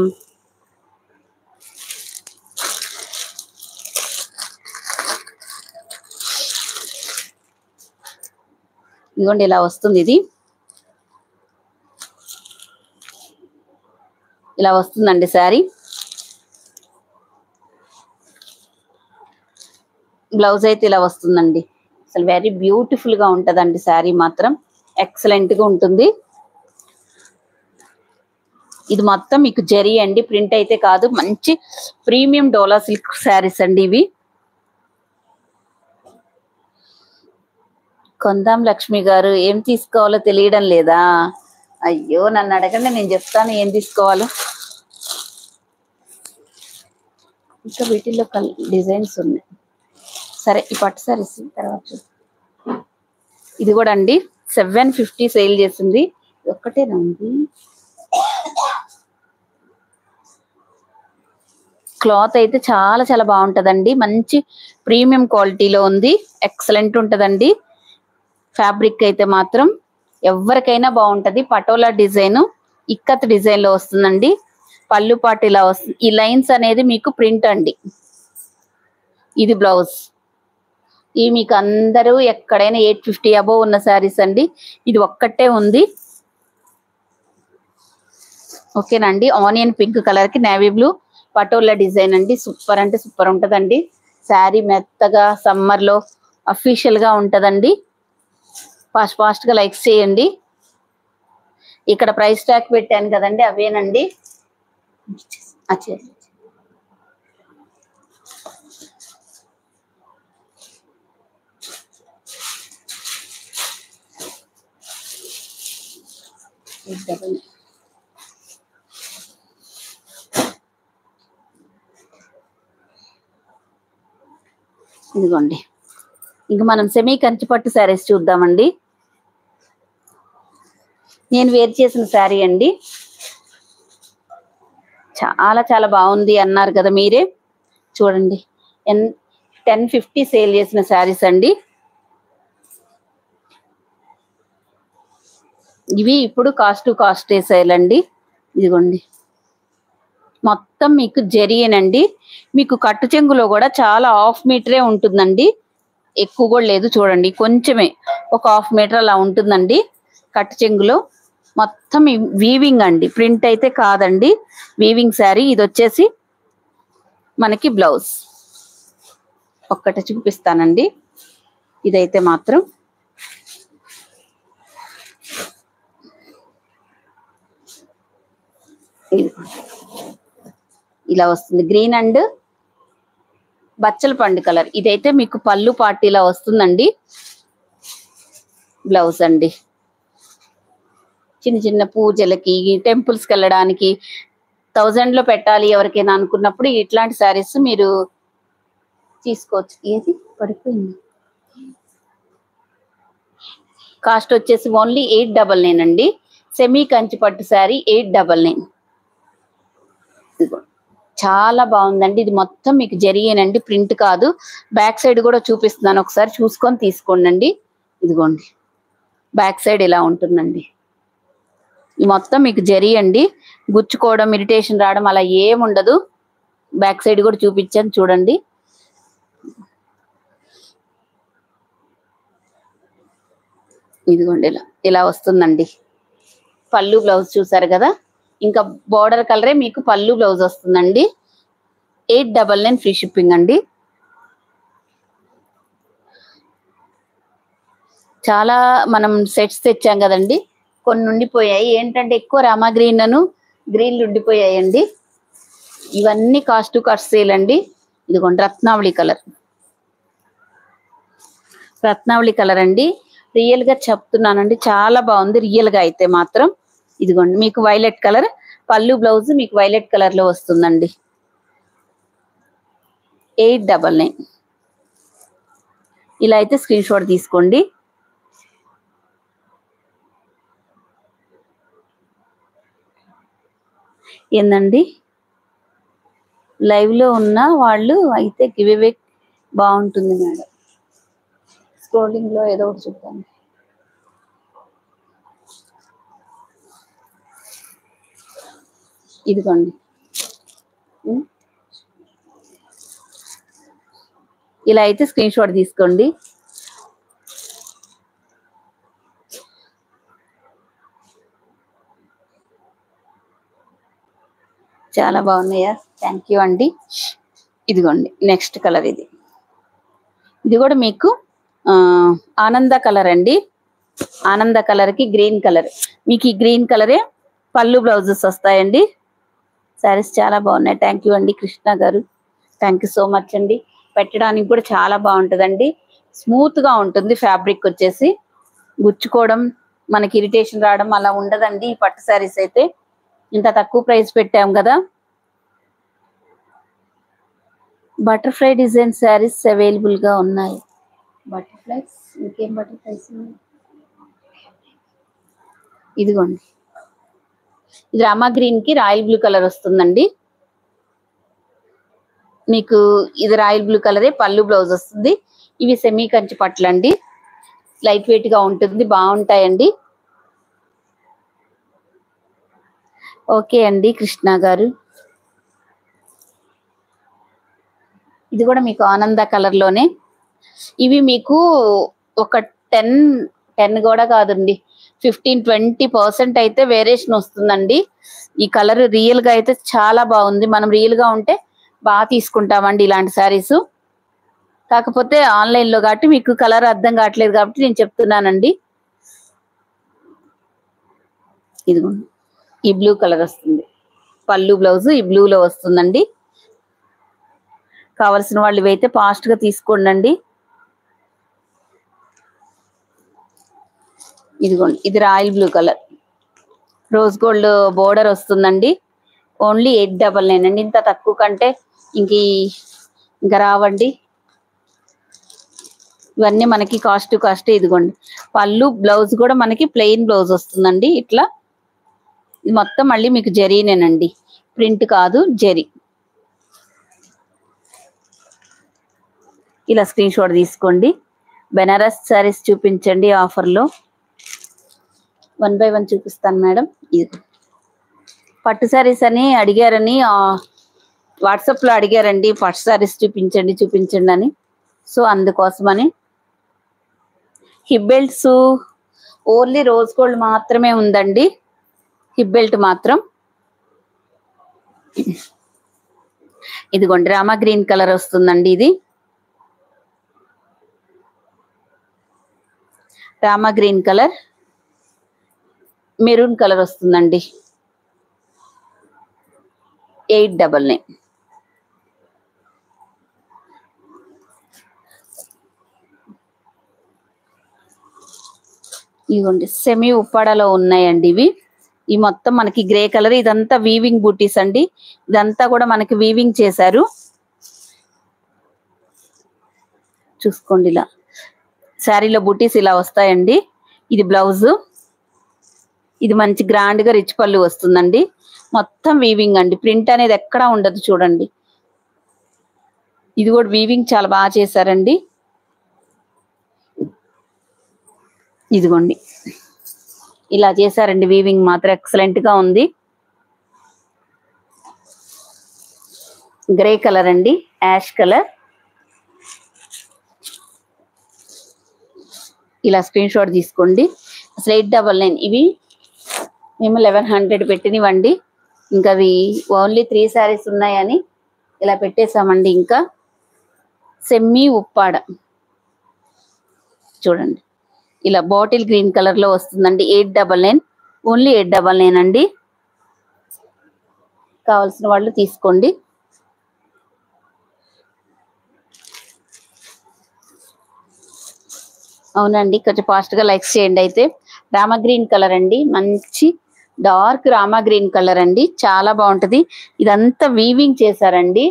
ఇదిగోండి ఇలా వస్తుంది, ఇది ఇలా వస్తుందండి శారీ. బ్లౌజ్ అయితే ఇలా వస్తుందండి. అసలు వెరీ బ్యూటిఫుల్ గా ఉంటదండి శారీ మాత్రం, ఎక్సలెంట్ గా ఉంటుంది. ఇది మొత్తం మీకు జరీ అండి, ప్రింట్ అయితే కాదు. మంచి ప్రీమియం డోలా సిల్క్ శారీస్ అండి ఇవి. కొందాం లక్ష్మి గారు, ఏం తీసుకోవాలో తెలియడం లేదా? అయ్యో నన్ను అడగండి, నేను చెప్తాను ఏం తీసుకోవాలో. ఇంకా వీటిల్లో డిజైన్స్ ఉన్నాయి. సరే ఈ పట్టు సారీస్ తర్వాత. ఇది కూడా అండి 750 సేల్ చేసింది. ఒక్కటేనా ఉంది? క్లాత్ అయితే చాలా చాలా బాగుంటదండి, మంచి ప్రీమియం క్వాలిటీలో ఉంది, ఎక్సలెంట్ ఉంటదండి. ఫ్యాబ్రిక్ అయితే మాత్రం ఎవరికైనా బాగుంటది. పటోలా డిజైన్, ఇక్కత్ డిజైన్ లో వస్తుందండి. పళ్ళు పాటు ఇలా వస్తుంది. ఈ లైన్స్ అనేది మీకు ప్రింట్ అండి. ఇది బ్లౌజ్. ఈ మీకు అందరూ ఎక్కడైనా 850 అబోవ్ ఉన్న శారీస్ అండి. ఇది ఒక్కటే ఉంది. ఓకేనండి, ఆనియన్ పింక్ కలర్ కి నేవీ బ్లూ పటోలా డిజైన్ అండి. సూపర్ అంటే సూపర్ ఉంటదండి. శారీ మెత్తగా సమ్మర్ లో అఫీషియల్ గా ఉంటదండి. ఫాస్ట్ గా లైక్స్ చేయండి. ఇక్కడ ప్రైస్ ట్యాగ్ పెట్టాను కదండి, అవేనండి. ఇదిగోండి, ఇంక మనం సెమీ కంచి పట్టు శారీస్ చూద్దామండి. నేను వేర్ చేసిన శారీ అండి, చాలా చాలా బాగుంది అన్నారు కదా మీరే. చూడండి 1050 సేల్ చేసిన శారీస్ అండి ఇవి. ఇప్పుడు కాస్ట్ సేల్ అండి. ఇదిగోండి మొత్తం మీకు జరీయేనండి. మీకు కట్టు చెంగులో కూడా చాలా హాఫ్ మీటరే ఉంటుందండి, ఎక్కువ కూడా లేదు. చూడండి కొంచెమే, ఒక హాఫ్ మీటర్ అలా ఉంటుందండి కట్టు చెంగులో. మొత్తం వీవింగ్ అండి, ప్రింట్ అయితే కాదండి, వీవింగ్ శారీ. ఇది వచ్చేసి మనకి బ్లౌజ్. ఒక్కటి చూపిస్తానండి. ఇదైతే మాత్రం ఇలా వస్తుంది, గ్రీన్ అండ్ బచ్చల పండు కలర్. ఇదైతే మీకు పళ్ళు పార్టీలా వస్తుందండి. బ్లౌజ్ అండి. చిన్న చిన్న పూజలకి, టెంపుల్స్ కి వెళ్ళడానికి 1000 లో పెట్టాలి ఎవరికైనా అనుకున్నప్పుడు ఇట్లాంటి శారీస్ మీరు తీసుకోవచ్చు. ఏది పడిపోయింది? కాస్ట్ వచ్చేసి ఓన్లీ 899 అండి. సెమీ కంచి పట్టు శారీ 899. చాలా బాగుందండి. ఇది మొత్తం మీకు జరిగేనండి, ప్రింట్ కాదు. బ్యాక్ సైడ్ కూడా చూపిస్తున్నాను, ఒకసారి చూసుకొని తీసుకోండి. ఇదిగోండి బ్యాక్ సైడ్ ఇలా ఉంటుందండి. ఈ మొత్తం మీకు జరీ అండి, గుచ్చుకోవడం ఇరిటేషన్ రావడం అలా ఏముండదు. బ్యాక్ సైడ్ కూడా చూపించాను చూడండి. ఇదిగోండి ఇలా వస్తుందండి. పళ్ళు బ్లౌజ్ చూసారు కదా, ఇంకా బోర్డర్ కలరే మీకు పళ్ళు బ్లౌజ్ వస్తుందండి. 899 ఫ్రీ షిప్పింగ్ అండి. చాలా మనం సెట్స్ తెచ్చాం కదండి, కొన్ని ఉండిపోయాయి. ఏంటంటే ఎక్కువ రామా గ్రీన్లు ఉండిపోయాయండి. ఇవన్నీ కాస్ట్ టు కాస్ట్ సేల్ అండి. ఇదిగోండి రత్నావళి కలర్ అండి. రియల్ గా చెప్తున్నానండి, చాలా బాగుంది రియల్ గా అయితే మాత్రం. ఇదిగోండి మీకు వైలెట్ కలర్ పళ్ళు బ్లౌజ్ మీకు వైలెట్ కలర్ లో వస్తుందండి. 899. ఇలా అయితే స్క్రీన్ షాట్ తీసుకోండి. ఏందండి లైవ్ లో ఉన్న వాళ్ళు అయితే గివ్ అవే బాగుంటుంది మేడం. స్క్రోలింగ్ లో ఏదో ఒకటి చూద్దాం. ఇదిగోండి ఇలా అయితే స్క్రీన్ షాట్ తీసుకోండి. చాలా బాగున్నాయా, థ్యాంక్ యూ అండి. ఇదిగోండి నెక్స్ట్ కలర్ ఇది కూడా మీకు ఆనంద కలర్ అండి. ఆనంద కలర్ కి గ్రీన్ కలర్, మీకు ఈ గ్రీన్ కలరే పళ్ళు బ్లౌజెస్ వస్తాయండి. శారీస్ చాలా బాగున్నాయి. థ్యాంక్ యూ అండి కృష్ణ గారు, థ్యాంక్ యూ సో మచ్ అండి. పెట్టడానికి కూడా చాలా బాగుంటుందండి, స్మూత్ గా ఉంటుంది. ఫ్యాబ్రిక్ వచ్చేసి గుచ్చుకోవడం మనకి ఇరిటేషన్ రావడం అలా ఉండదండి. ఈ పట్టు శారీస్ అయితే ఇంత తక్కువ ప్రైస్ పెట్టాం కదా. బటర్ఫ్లై డిజైన్ శారీస్ అవైలబుల్ గా ఉన్నాయి. బటర్ఫ్లైస్ ఇంకేం బటర్ఫ్లైస్ ఉన్నాయి. ఇదిగోండి ఇది రామా గ్రీన్ కి రాయల్ బ్లూ కలర్ వస్తుందండి. మీకు ఇది రాయల్ బ్లూ కలరే పళ్ళు బ్లౌజ్ వస్తుంది. ఇవి సెమీ కంచి పట్లు అండి, లైట్ వెయిట్ గా ఉంటుంది, బాగుంటాయండి. ఓకే అండి కృష్ణ గారు. ఇది కూడా మీకు ఆనంద కలర్ లోనే. ఇవి మీకు ఒక 10 కూడా కాదండి, 15-20% అయితే వేరియేషన్ వస్తుందండి. ఈ కలర్ రియల్ గా అయితే చాలా బాగుంది. మనం రియల్ గా ఉంటే బాగా తీసుకుంటామండి ఇలాంటి శారీస్. కాకపోతే ఆన్లైన్ లో కాబట్టి మీకు కలర్ అర్థం కావట్లేదు కాబట్టి నేను చెప్తున్నానండి. ఇదిగోండి ఈ బ్లూ కలర్ వస్తుంది, పళ్ళు బ్లౌజ్ ఈ బ్లూలో వస్తుందండి. కావలసిన వాళ్ళు ఇవైతే ఫాస్ట్ గా తీసుకోండి. ఇదిగోండి ఇది royal blue colour, rose gold border వస్తుందండి. ఓన్లీ 899 అండి. ఇంత తక్కువ కంటే ఇంకా రావండి. ఇవన్నీ మనకి కాస్ట్ టు కాస్ట్. ఇదిగోండి పళ్ళు బ్లౌజ్ కూడా మనకి ప్లెయిన్ బ్లౌజ్ వస్తుందండి. ఇట్లా ఇది మొత్తం మళ్ళీ మీకు జరీనేనండి, ప్రింట్ కాదు జరీ. ఇలా స్క్రీన్ షాట్ తీసుకోండి. బెనారస్ శారీస్ చూపించండి ఆఫర్లో. 1 by 1 చూపిస్తాను మేడం. ఇది పట్టు శారీస్ అని అడిగారని వాట్సాప్ లో అడిగారండి, పట్టు శారీస్ చూపించండి అని. సో అందుకోసమని hip belts only rose gold మాత్రమే ఉందండి. హిప్ బెల్ట్ మాత్రం ఇదిగోండి రామా గ్రీన్ కలర్ వస్తుందండి. ఇది Rama green colour maroon colour వస్తుందండి. 899. ఇదిగోండి సెమీ ఉప్పాడలో ఉన్నాయండి ఇవి. ఈ మొత్తం మనకి గ్రే కలర్, ఇదంతా వీవింగ్ బూటీస్ అండి. ఇదంతా కూడా మనకి వీవింగ్ చేశారు. చూసుకోండి ఇలా శారీలో బూటీస్ ఇలా వస్తాయండి. ఇది బ్లౌజ్, ఇది మంచి గ్రాండ్ గా రిచ్ పళ్ళు వస్తుందండి. మొత్తం వీవింగ్ అండి, ప్రింట్ అనేది ఎక్కడా ఉండదు. చూడండి ఇది కూడా వీవింగ్ చాలా బాగా చేశారండి. ఇదిగోండి ఇలా చేశారండి. వీవింగ్ మాత్రం ఎక్సలెంట్ గా ఉంది. గ్రే కలర్ అండి, యాష్ కలర్. ఇలా స్క్రీన్ షాట్ తీసుకోండి. అసలు 899 ఇవి మేము 1100 పెట్టినవండి. ఇంకా అవి ఓన్లీ 3 శారీస్ ఉన్నాయని ఇలా పెట్టేసామండి. ఇంకా సెమ్మీ ఉప్పాడ చూడండి, ఇలా బాటిల్ గ్రీన్ కలర్ లో వస్తుందండి. 899 ఓన్లీ 899 అండి. కావాల్సిన వాళ్ళు తీసుకోండి. అవునండి, కొంచెం ఫాస్ట్ గా లైక్స్ చేయండి. అయితే రామా గ్రీన్ కలర్ అండి, మంచి డార్క్ రామా గ్రీన్ కలర్ అండి, చాలా బాగుంటది. ఇదంతా వీవింగ్ చేశారండి,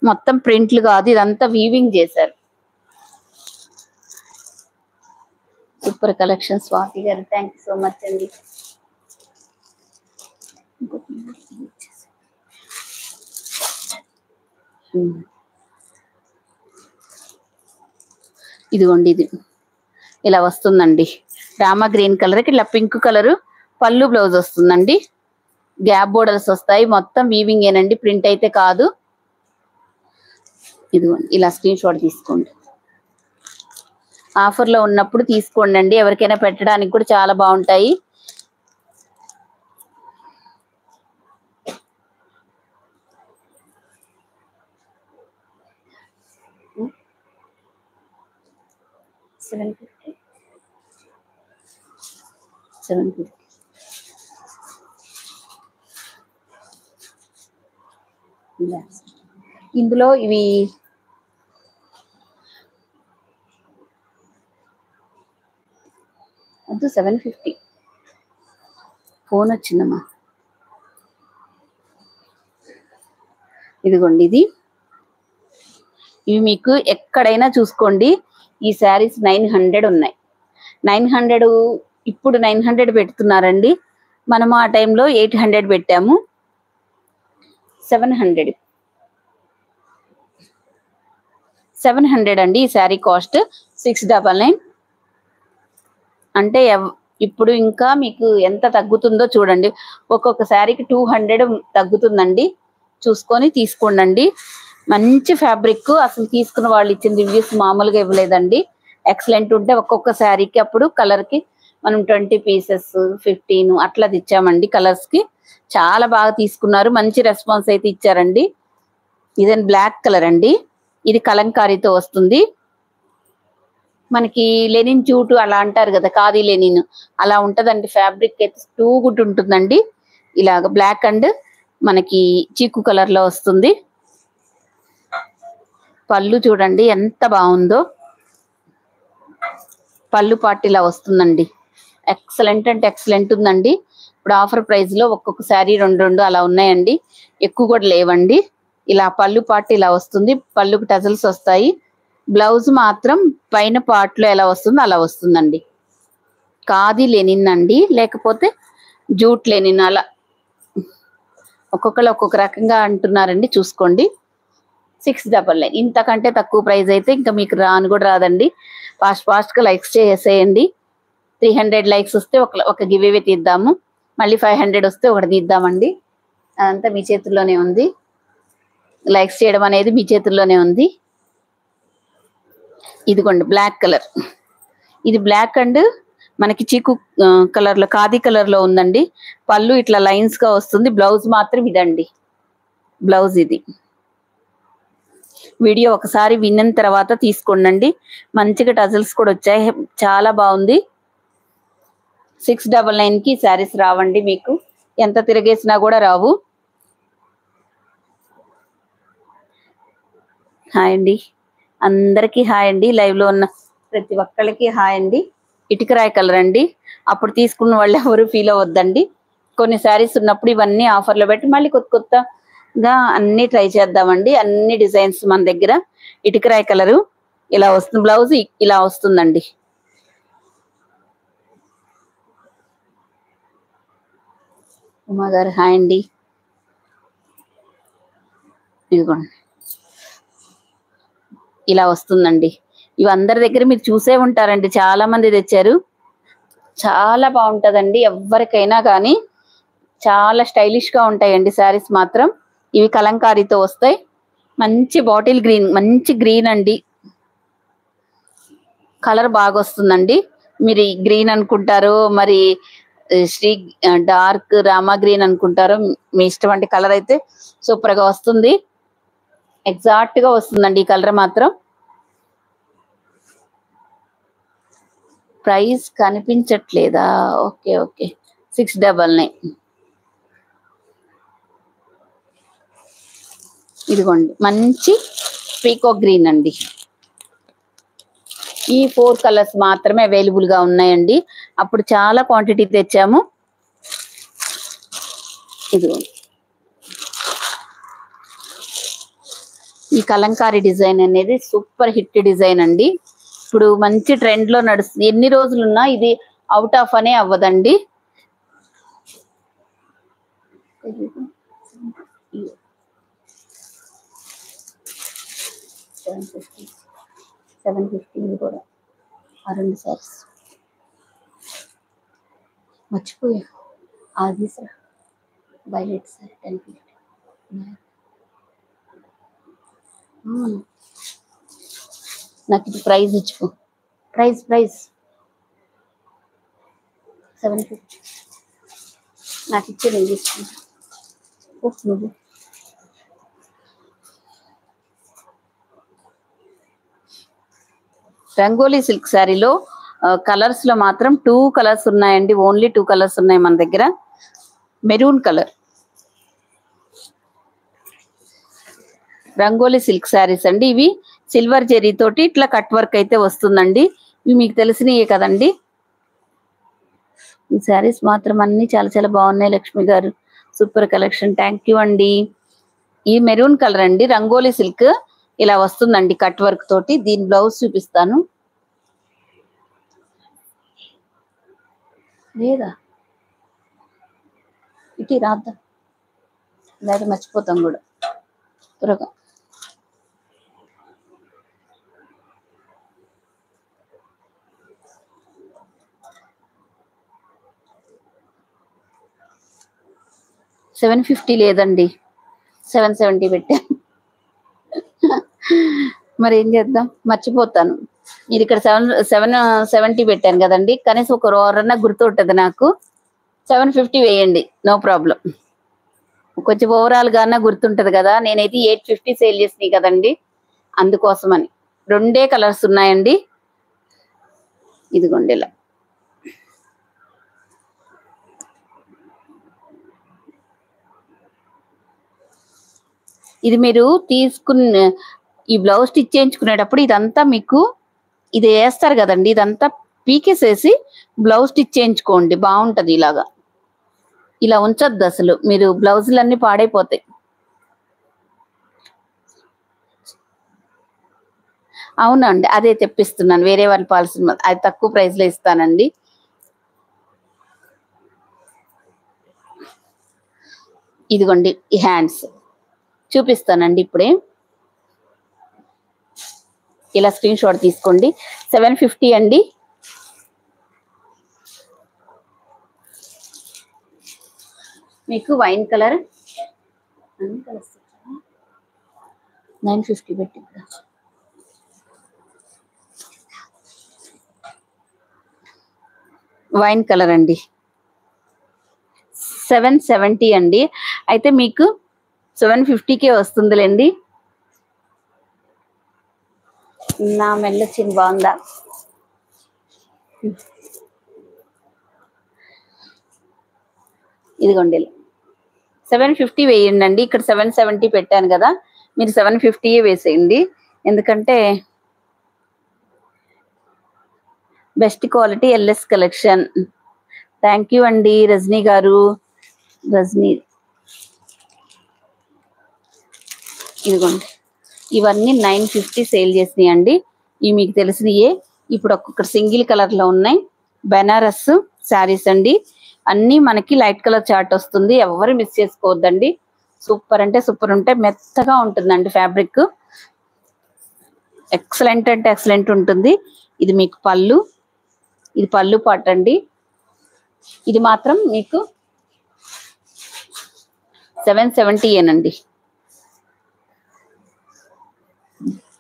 మొత్తం ప్రింట్లు కాదు, ఇదంతా వీవింగ్ చేశారు. సూపర్ కలెక్షన్ స్వాతి గారు, థ్యాంక్ యూ సో మచ్ అండి. ఇదిగోండి, ఇది ఇలా వస్తుందండి. రామా గ్రీన్ కలర్ కి ఇట్లా పింక్ కలర్ పళ్ళు బ్లౌజ్ వస్తుందండి. గ్యాప్ బోర్డర్స్ వస్తాయి, మొత్తం వీవింగ్ ఏనండి, ప్రింట్ అయితే కాదు. ఇదిగోండి, ఇలా స్క్రీన్ షాట్ తీసుకోండి. ఆఫర్ లో ఉన్నప్పుడు తీసుకోండి అండి, ఎవరికైనా పెట్టడానికి కూడా చాలా బాగుంటాయి. ఇందులో ఇవి వద్దు, 750. ఫోన్ వచ్చిందమ్మా. ఇదిగోండి, ఇవి మీకు ఎక్కడైనా చూసుకోండి. ఈ శారీస్ 900 ఉన్నాయి. 900 ఇప్పుడు 900 పెడుతున్నారండి. మనము ఆ టైంలో 800 పెట్టాము. 700 అండి ఈ శారీ కాస్ట్. 699 అంటే ఇప్పుడు ఇంకా మీకు ఎంత తగ్గుతుందో చూడండి. ఒక్కొక్క శారీకి 200 తగ్గుతుందండి, చూసుకొని తీసుకోండి. మంచి ఫ్యాబ్రిక్, అసలు తీసుకున్న వాళ్ళు ఇచ్చిన రివ్యూస్ మామూలుగా ఇవ్వలేదండి, ఎక్సలెంట్ ఉంటే ఒక్కొక్క శారీకి అప్పుడు కలర్ కి మనం 20 పీసెస్ 15 అట్లా తెచ్చామండి. కలర్స్ కి చాలా బాగా తీసుకున్నారు, మంచి రెస్పాన్స్ అయితే ఇచ్చారండి. ఇదని బ్లాక్ కలర్ అండి, ఇది కలంకారీతో వస్తుంది. మనకి లెనిన్ జూటు అలా అంటారు కదా, ఖాదీ లెనిన్ అలా ఉంటదండి. ఫ్యాబ్రిక్ అయితే టూ గుడ్ ఉంటుందండి. ఇలాగ బ్లాక్ అండ్ మనకి చీకు కలర్ లో వస్తుంది. పళ్ళు చూడండి ఎంత బాగుందో, పళ్ళు పాటు ఇలా వస్తుందండి. ఎక్సలెంట్ అంటే ఎక్సలెంట్ ఉందండి. ఇప్పుడు ఆఫర్ ప్రైస్ లో ఒక్కొక్క శారీ 2 అలా ఉన్నాయండి, ఎక్కువ కూడా లేవండి. ఇలా పళ్ళు పాటు ఇలా వస్తుంది, పళ్ళుకి టజల్స్ వస్తాయి. బ్లౌజ్ మాత్రం పైన పార్ట్ లో ఎలా వస్తుందో అలా వస్తుందండి. ఖాదీ లెనిన్ అండి, లేకపోతే జూట్ లెనిన్, అలా ఒక్కొక్కరు ఒక్కొక్క రకంగా అంటున్నారండి, చూసుకోండి. 699 ఇంతకంటే తక్కువ ప్రైస్ అయితే ఇంకా మీకు రాను కూడా రాదండి. ఫాస్ట్ గా లైక్స్ చేసేయండి. 300 లైక్స్ వస్తే ఒక గివ్ అవే తీద్దాము, మళ్ళీ 500 వస్తే ఒకటి తీద్దామండి. అదంతా మీ చేతుల్లోనే ఉంది, లైక్స్ చేయడం అనేది మీ చేతుల్లోనే ఉంది. ఇదిగోండి బ్లాక్ కలర్, ఇది బ్లాక్ అండ్ మనకి చీకు కలర్ లో ఖాదీ కలర్ లో ఉందండి. పళ్ళు ఇట్లా లైన్స్ గా వస్తుంది, బ్లౌజ్ మాత్రం ఇదండి. బ్లౌజ్ ఇది. వీడియో ఒకసారి విన్న తర్వాత తీసుకోండి, మంచిగా టజల్స్ కూడా వచ్చాయి, చాలా బాగుంది. 699 కి శారీస్ రావండి, మీకు ఎంత తిరిగేసినా కూడా రావు. హాయ్ అండి అందరికీ, హాయ్ అండి. లైవ్ లో ఉన్న ప్రతి ఒక్కరికి హాయ్ అండి. ఇటుకరాయి కలర్ అండి, అప్పుడు తీసుకున్న వాళ్ళు ఎవరు ఫీల్ అవ్వద్దండి. కొన్ని శారీస్ ఉన్నప్పుడు ఇవన్నీ ఆఫర్లో పెట్టి మళ్ళీ కొత్తగా అన్ని ట్రై చేద్దామండి. అన్ని డిజైన్స్ మన దగ్గర. ఇటుకరాయి కలరు ఇలా వస్తుంది, బ్లౌజ్ ఇలా వస్తుందండి. ఉమా గారు హాయ్ అండి. ఇదిగోండి ఇలా వస్తుందండి. ఇవి అందరి దగ్గర మీరు చూసే ఉంటారండి, చాలా మంది తెచ్చారు. చాలా బాగుంటదండి. ఎవరికైనా కానీ చాలా స్టైలిష్ గా ఉంటాయండి శారీస్ మాత్రం. ఇవి కలంకారీతో వస్తాయి. మంచి బాటిల్ గ్రీన్, మంచి గ్రీన్ అండి. కలర్ బాగా వస్తుందండి. మీరు గ్రీన్ అనుకుంటారు, మరి శ్రీ డార్క్ రామా గ్రీన్ అనుకుంటారు, మీ ఇష్టం అండి. కలర్ అయితే సూపర్ గా వస్తుంది. ఎగ్జాక్ట్ గా వస్తుందండి ఈ కలర్ మాత్రం. ప్రైస్ కనిపించట్లేదా? Okay okay, 699. ఇదిగోండి మంచి పీకో గ్రీన్ అండి. ఈ 4 కలర్స్ మాత్రమే అవైలబుల్ గా ఉన్నాయండి. అప్పుడు చాలా క్వాంటిటీ తెచ్చాము. ఇదిగోండి ఈ కలంకారీ డిజైన్ అనేది సూపర్ హిట్ డిజైన్ అండి. ఇప్పుడు మంచి ట్రెండ్ లో నడుస్తుంది. ఎన్ని రోజులున్నా ఇది అవుట్ ఆఫ్ అనే అవ్వదండి. $750 కూడా ఆ 2 సారీస్ మర్చిపోయా. అది సార్ వైలెట్ సార్ 1050. నాకు ఇది ప్రైస్ ఇచ్చుకో. ప్రైస్ 750 నాకు ఇచ్చే నేను తీసుకుంటా. నువ్వు రంగోలీ సిల్క్ శారీలో కలర్స్ లో మాత్రం 2 కలర్స్ ఉన్నాయండి. ఓన్లీ 2 కలర్స్ ఉన్నాయి మన దగ్గర. Maroon colour rangoli silk saris అండి. ఇవి సిల్వర్ జెరీ తోటి ఇట్లా కట్ వర్క్ అయితే వస్తుందండి. ఇవి మీకు తెలిసినయే కదండి. ఈ శారీస్ మాత్రం అన్ని చాలా చాలా బాగున్నాయి. లక్ష్మి గారు సూపర్ కలెక్షన్, థ్యాంక్ యూ అండి. ఈ మెరూన్ కలర్ అండి, రంగోలీ సిల్క్ ఇలా వస్తుందండి కట్ వర్క్ తోటి. దీని బ్లౌజ్ చూపిస్తాను. లేదా ఇటు రాద్దాం, లేదా మర్చిపోతాం కూడా త్వరగా. $750 లేదండి, 770 పెట్టాను. మరి ఏం చేద్దాం, మర్చిపోతాను. ఇది ఇక్కడ 770 పెట్టాను కదండి. కనీసం ఒక రోజన్నా గుర్తు ఉంటుంది నాకు. 750 వేయండి, నో ప్రాబ్లం. కొంచెం ఓవరాల్ గానే గుర్తుంటది కదా. నేనైతే 850 సేల్ చేసినాయి కదండి, అందుకోసమని. 2 కలర్స్ ఉన్నాయండి. ఇదిగోండి ఇలా. ఇది మీరు తీసుకున్న ఈ బ్లౌజ్ స్టిచ్ చేయించుకునేటప్పుడు ఇదంతా మీకు ఇది వేస్తారు కదండి, ఇదంతా పీకేసేసి బ్లౌజ్ స్టిచ్ చేయించుకోండి, బాగుంటది. ఇలాగా ఇలా ఉంచొద్దు అసలు, మీరు బ్లౌజులన్నీ పాడైపోతాయి. అవునండి, అదే తెప్పిస్తున్నాను. వేరే వాళ్ళ పాలసీ అది తక్కువ ప్రైస్ లో ఇస్తానండి. ఇదిగోండి ఈ హ్యాండ్స్ చూపిస్తానండి ఇప్పుడే. ఇలా స్క్రీన్ షాట్ తీసుకోండి. 750 అండి. మీకు వైన్ కలర్ 950 పెట్టి వైన్ కలర్ అండి 770 అండి. అయితే మీకు 750కే వస్తుందిలేండి. నా మెల్ల చిన్న బాగుందా? ఇదిగోండి 750 వేయండి అండి. ఇక్కడ 770 పెట్టాను కదా, మీరు 750 వేసేయండి. ఎందుకంటే best quality LS collection. Thank you అండి రజనీ గారు. రజనీ ఇదిగోండి ఇవన్నీ 950 సేల్ చేసినాయి అండి. ఇవి మీకు తెలిసినయే. ఇప్పుడు ఒక్కొక్కటి సింగిల్ కలర్ లో ఉన్నాయి. బెనారస్ శారీస్ అండి. అన్నీ మనకి లైట్ కలర్ చార్ట్ వస్తుంది, ఎవరు మిస్ చేసుకోవద్దండి. సూపర్ అంటే సూపర్ ఉంటాయి, మెత్తగా ఉంటుందండి ఫ్యాబ్రిక్. ఎక్సలెంట్ అంటే ఎక్సలెంట్ ఉంటుంది. ఇది మీకు పళ్ళు, ఇది పళ్ళు పాట అండి. ఇది మాత్రం మీకు 770 ఏనండి.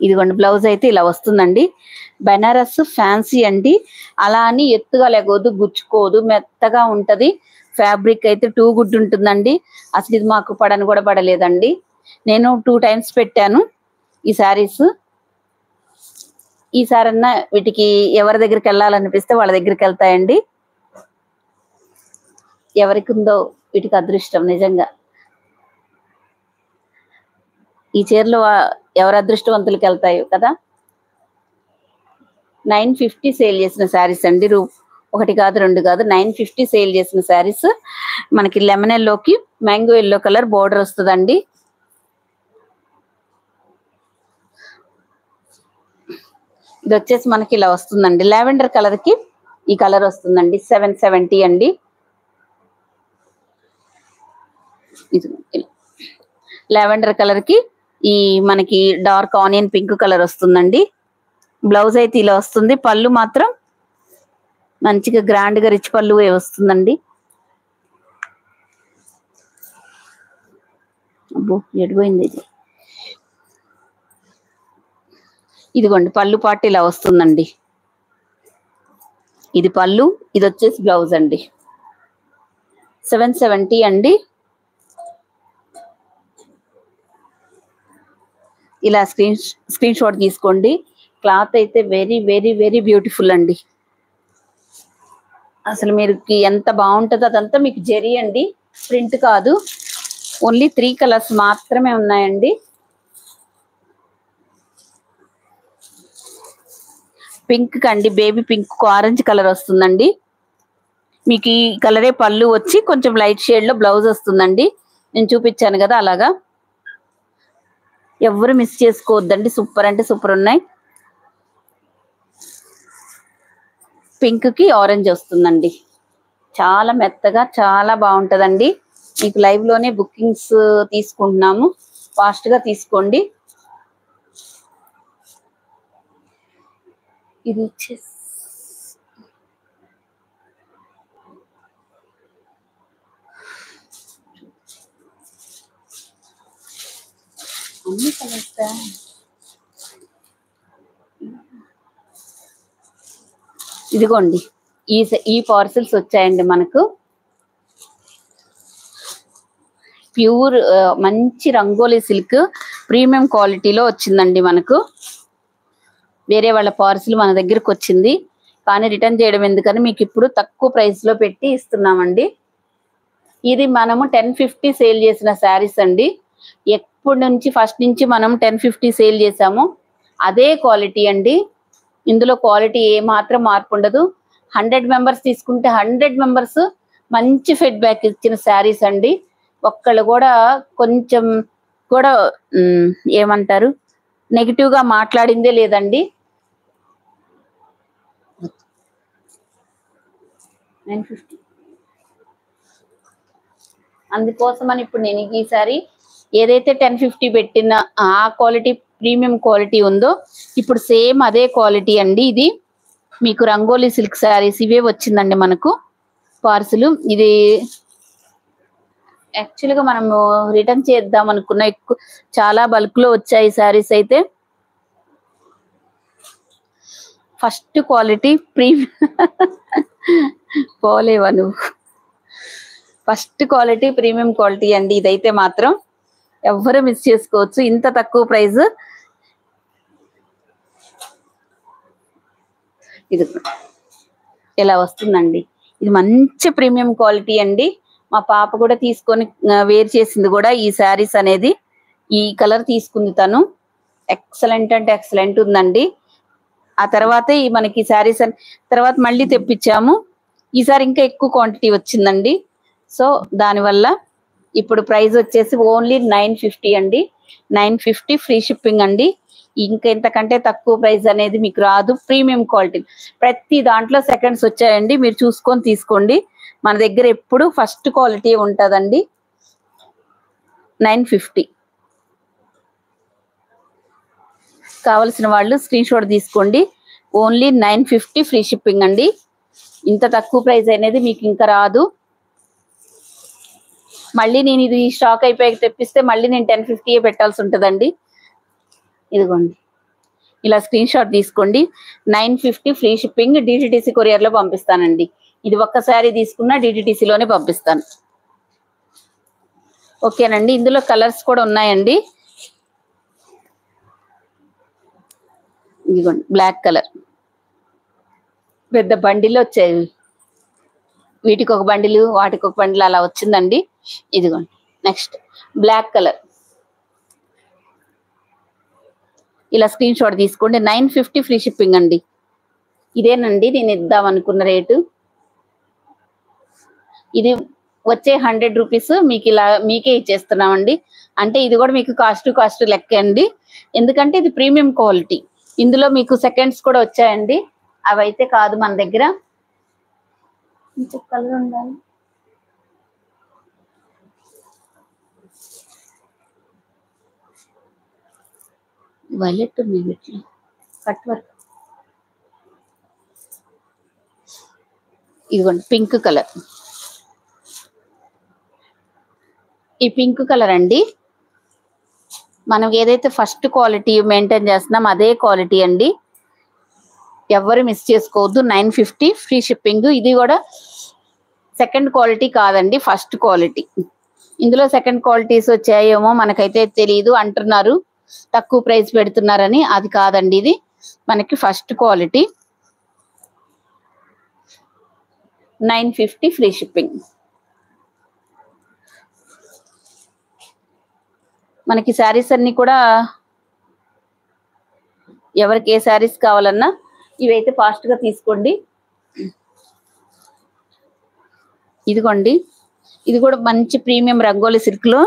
ఇదిగోండి బ్లౌజ్ అయితే ఇలా వస్తుందండి. బెనారస్ ఫ్యాన్సీ అండి. అలా అని ఎత్తుగా లేకపోదు, గుచ్చుకోదు, మెత్తగా ఉంటది. ఫ్యాబ్రిక్ అయితే టూ గుడ్ ఉంటుందండి. అసలు ఇది మాకు పడని కూడా పడలేదండి. నేను 2 times పెట్టాను ఈ శారీస్. ఈసారన్నా వీటికి ఎవరి దగ్గరికి వెళ్ళాలనిపిస్తే వాళ్ళ దగ్గరికి వెళ్తాయండి. ఎవరికి ఉందో వీటికి అదృష్టం నిజంగా. ఈ చీరలు ఎవరి అదృష్టవంతులకి వెళ్తాయో కదా. 950 సేల్ చేసిన శారీస్ అండి. ఒకటి కాదు, రెండు కాదు, 950 సేల్ చేసిన శారీస్. మనకి లెమన్ ఎల్లోకి మ్యాంగో ఎల్లో కలర్ బోర్డర్ వస్తుందండి. ఇది వచ్చేసి మనకి ఇలా వస్తుందండి. లావెండర్ కలర్ కి ఈ కలర్ వస్తుందండి. 770 అండి. ఇది లావెండర్ కలర్ కి ఈ మనకి డార్క్ ఆనియన్ పింక్ కలర్ వస్తుందండి. బ్లౌజ్ అయితే ఇలా వస్తుంది. పళ్ళు మాత్రం మంచిగా గ్రాండ్ గా రిచ్ పళ్ళు వస్తుందండి. అబ్బో ఎడిపోయింది ఇది. ఇదిగోండి పళ్ళు పాటు ఇలా వస్తుందండి. ఇది పళ్ళు, ఇది వచ్చేసి బ్లౌజ్ అండి. 770 అండి. ఇలా స్క్రీన్ షాట్ తీసుకోండి. క్లాత్ అయితే వెరీ వెరీ వెరీ బ్యూటిఫుల్ అండి. అసలు మీరు ఎంత బాగుంటుందో అదంతా మీకు జరీ అండి, ప్రింట్ కాదు. ఓన్లీ 3 కలర్స్ మాత్రమే ఉన్నాయండి. పింక్ కండి, బేబీ పింక్ ఆరెంజ్ కలర్ వస్తుందండి. మీకు ఈ కలరే పళ్ళు వచ్చి కొంచెం లైట్ షేడ్ లో బ్లౌజ్ వస్తుందండి. నేను చూపించాను కదా అలాగా. ఎవరు మిస్ చేసుకోవద్దండి. సూపర్ అంటే సూపర్ ఉన్నాయి. పింక్ కి ఆరెంజ్ వస్తుందండి. చాలా మెత్తగా చాలా బాగుంటదండి. మీకు లైవ్ లోనే బుకింగ్స్ తీసుకుంటున్నాము. ఫాస్ట్ గా తీసుకోండి. ఇది వచ్చేసి అన్ని కలర్స్. ఇదిగోండి ఈ పార్సిల్స్ వచ్చాయండి మనకు. ప్యూర్ మంచి రంగోలీ సిల్క్ ప్రీమియం క్వాలిటీలో వచ్చిందండి మనకు. వేరే వాళ్ళ పార్సిల్ మన దగ్గరకు వచ్చింది, కానీ రిటర్న్ చేయడం ఎందుకని మీకు ఇప్పుడు తక్కువ ప్రైస్ లో పెట్టి ఇస్తున్నామండి. ఇది మనము 1050 సేల్ చేసిన శారీస్ అండి. ఎప్పటి నుంచి ఫస్ట్ నుంచి మనం 1050 సేల్ చేసాము. అదే క్వాలిటీ అండి. ఇందులో క్వాలిటీ ఏ మాత్రం మార్పు ఉండదు. 100 మెంబర్స్ తీసుకుంటే 100 మెంబర్స్ మంచి ఫీడ్బ్యాక్ ఇచ్చిన శారీస్ అండి. ఒక్కళ్ళు కూడా కొంచెం కూడా ఏమంటారు నెగిటివ్ గా మాట్లాడిందే లేదండి. 950 అందుకోసమని ఇప్పుడు నేను ఈసారి ఏదైతే 1050 పెట్టిన ఆ క్వాలిటీ ప్రీమియం క్వాలిటీ ఉందో ఇప్పుడు సేమ్ అదే క్వాలిటీ అండి. ఇది మీకు రంగోలీ సిల్క్ శారీస్ ఇవే వచ్చిందండి మనకు పార్సిల్. ఇది యాక్చువల్ గా మనము రిటర్న్ చేద్దాం అనుకున్న చాలా బల్క్ లో వచ్చాయి శారీస్ అయితే. ఫస్ట్ క్వాలిటీ ప్రీమియం పోలేవా నువ్వు. ఫస్ట్ క్వాలిటీ ప్రీమియం క్వాలిటీ అండి ఇదైతే మాత్రం. ఎవ్వరు మిస్ చేసుకోవచ్చు. ఇంత తక్కువ ప్రైస్. ఇది ఇలా వస్తుందండి. ఇది మంచి ప్రీమియం క్వాలిటీ అండి. మా పాప కూడా తీసుకొని వేర్ చేసింది కూడా ఈ శారీస్ అనేది. ఈ కలర్ తీసుకుంది తను. ఎక్సలెంట్ అంటే ఎక్సలెంట్ ఉందండి. ఆ తర్వాత ఈ మనకి శారీస్ తర్వాత మళ్ళీ తెప్పించాము. ఈసారి ఇంకా ఎక్కువ క్వాంటిటీ వచ్చిందండి. సో దానివల్ల ఇప్పుడు ప్రైస్ వచ్చేసి ఓన్లీ 950 అండి. 950 ఫ్రీ షిప్పింగ్ అండి. ఇంకా ఇంతకంటే తక్కువ ప్రైస్ అనేది మీకు రాదు. ప్రీమియం క్వాలిటీ ప్రతి దాంట్లో సెకండ్స్ వచ్చాయండి. మీరు చూసుకొని తీసుకోండి. మన దగ్గర ఎప్పుడు ఫస్ట్ క్వాలిటీ ఉంటుందండి. 950 కావలసిన వాళ్ళు స్క్రీన్ షాట్ తీసుకోండి. ఓన్లీ 950 ఫ్రీ షిప్పింగ్ అండి. ఇంత తక్కువ ప్రైస్ అనేది మీకు ఇంకా రాదు. మళ్ళీ నేను ఇది స్టాక్ అయిపోయి తెప్పిస్తే మళ్ళీ నేను 1050 పెట్టాల్సి ఉంటుందండి. ఇదిగోండి, ఇలా స్క్రీన్ షాట్ తీసుకోండి. 950 ఫ్రీ షిప్పింగ్, డిటిటిసి కొరియర్ లో పంపిస్తానండి. ఇది ఒక్కసారి తీసుకున్నా డిటిటిసిలోనే పంపిస్తాను. ఓకేనండి. ఇందులో కలర్స్ కూడా ఉన్నాయండి. ఇదిగోండి, బ్లాక్ కలర్ పెద్ద బండిలు వచ్చాయి. వీటికి ఒక బండిలు, వాటికి ఒక బండిలు అలా వచ్చిందండి. ఇదిగోండి, నెక్స్ట్ బ్లాక్ కలర్. ఇలా స్క్రీన్ షాట్ తీసుకోండి. 950 ఫ్రీ షిప్పింగ్ అండి. ఇదేనండి నేను ఇద్దాం అనుకున్న రేటు. ఇది వచ్చే 100 రూపీస్ మీకు ఇలా మీకే ఇచ్చేస్తున్నామండి. అంటే ఇది కూడా మీకు కాస్ట్ లెక్క అండి. ఎందుకంటే ఇది ప్రీమియం క్వాలిటీ. ఇందులో మీకు సెకండ్స్ కూడా వచ్చాయండి. అవైతే కాదు మన దగ్గర. కలర్ ఉండాలి. వైలెట్ ఉంది వీటిలో, కట్ వర్క్. ఇదిగోండి పింక్ కలర్. ఈ పింక్ కలర్ అండి, మనం ఏదైతే ఫస్ట్ క్వాలిటీ మెయింటైన్ చేస్తున్నాం అదే క్వాలిటీ అండి. ఎవరు మిస్ చేసుకోవద్దు. 950 ఫ్రీ షిప్పింగ్. ఇది కూడా సెకండ్ క్వాలిటీ కాదండి, ఫస్ట్ క్వాలిటీ. ఇందులో సెకండ్ క్వాలిటీస్ వచ్చాయేమో మనకైతే తెలియదు అంటున్నారు, తక్కువ ప్రైస్ పెడుతున్నారని. అది కాదండి, ఇది మనకి ఫస్ట్ క్వాలిటీ. 950 free shipping. మనకి శారీస్ అన్ని కూడా ఎవరికి ఏ శారీస్ కావాలన్నా ఇవైతే ఫాస్ట్ గా తీసుకోండి. ఇదిగోండి, ఇది కూడా మంచి ప్రీమియం రంగోలి సిల్క్ లో.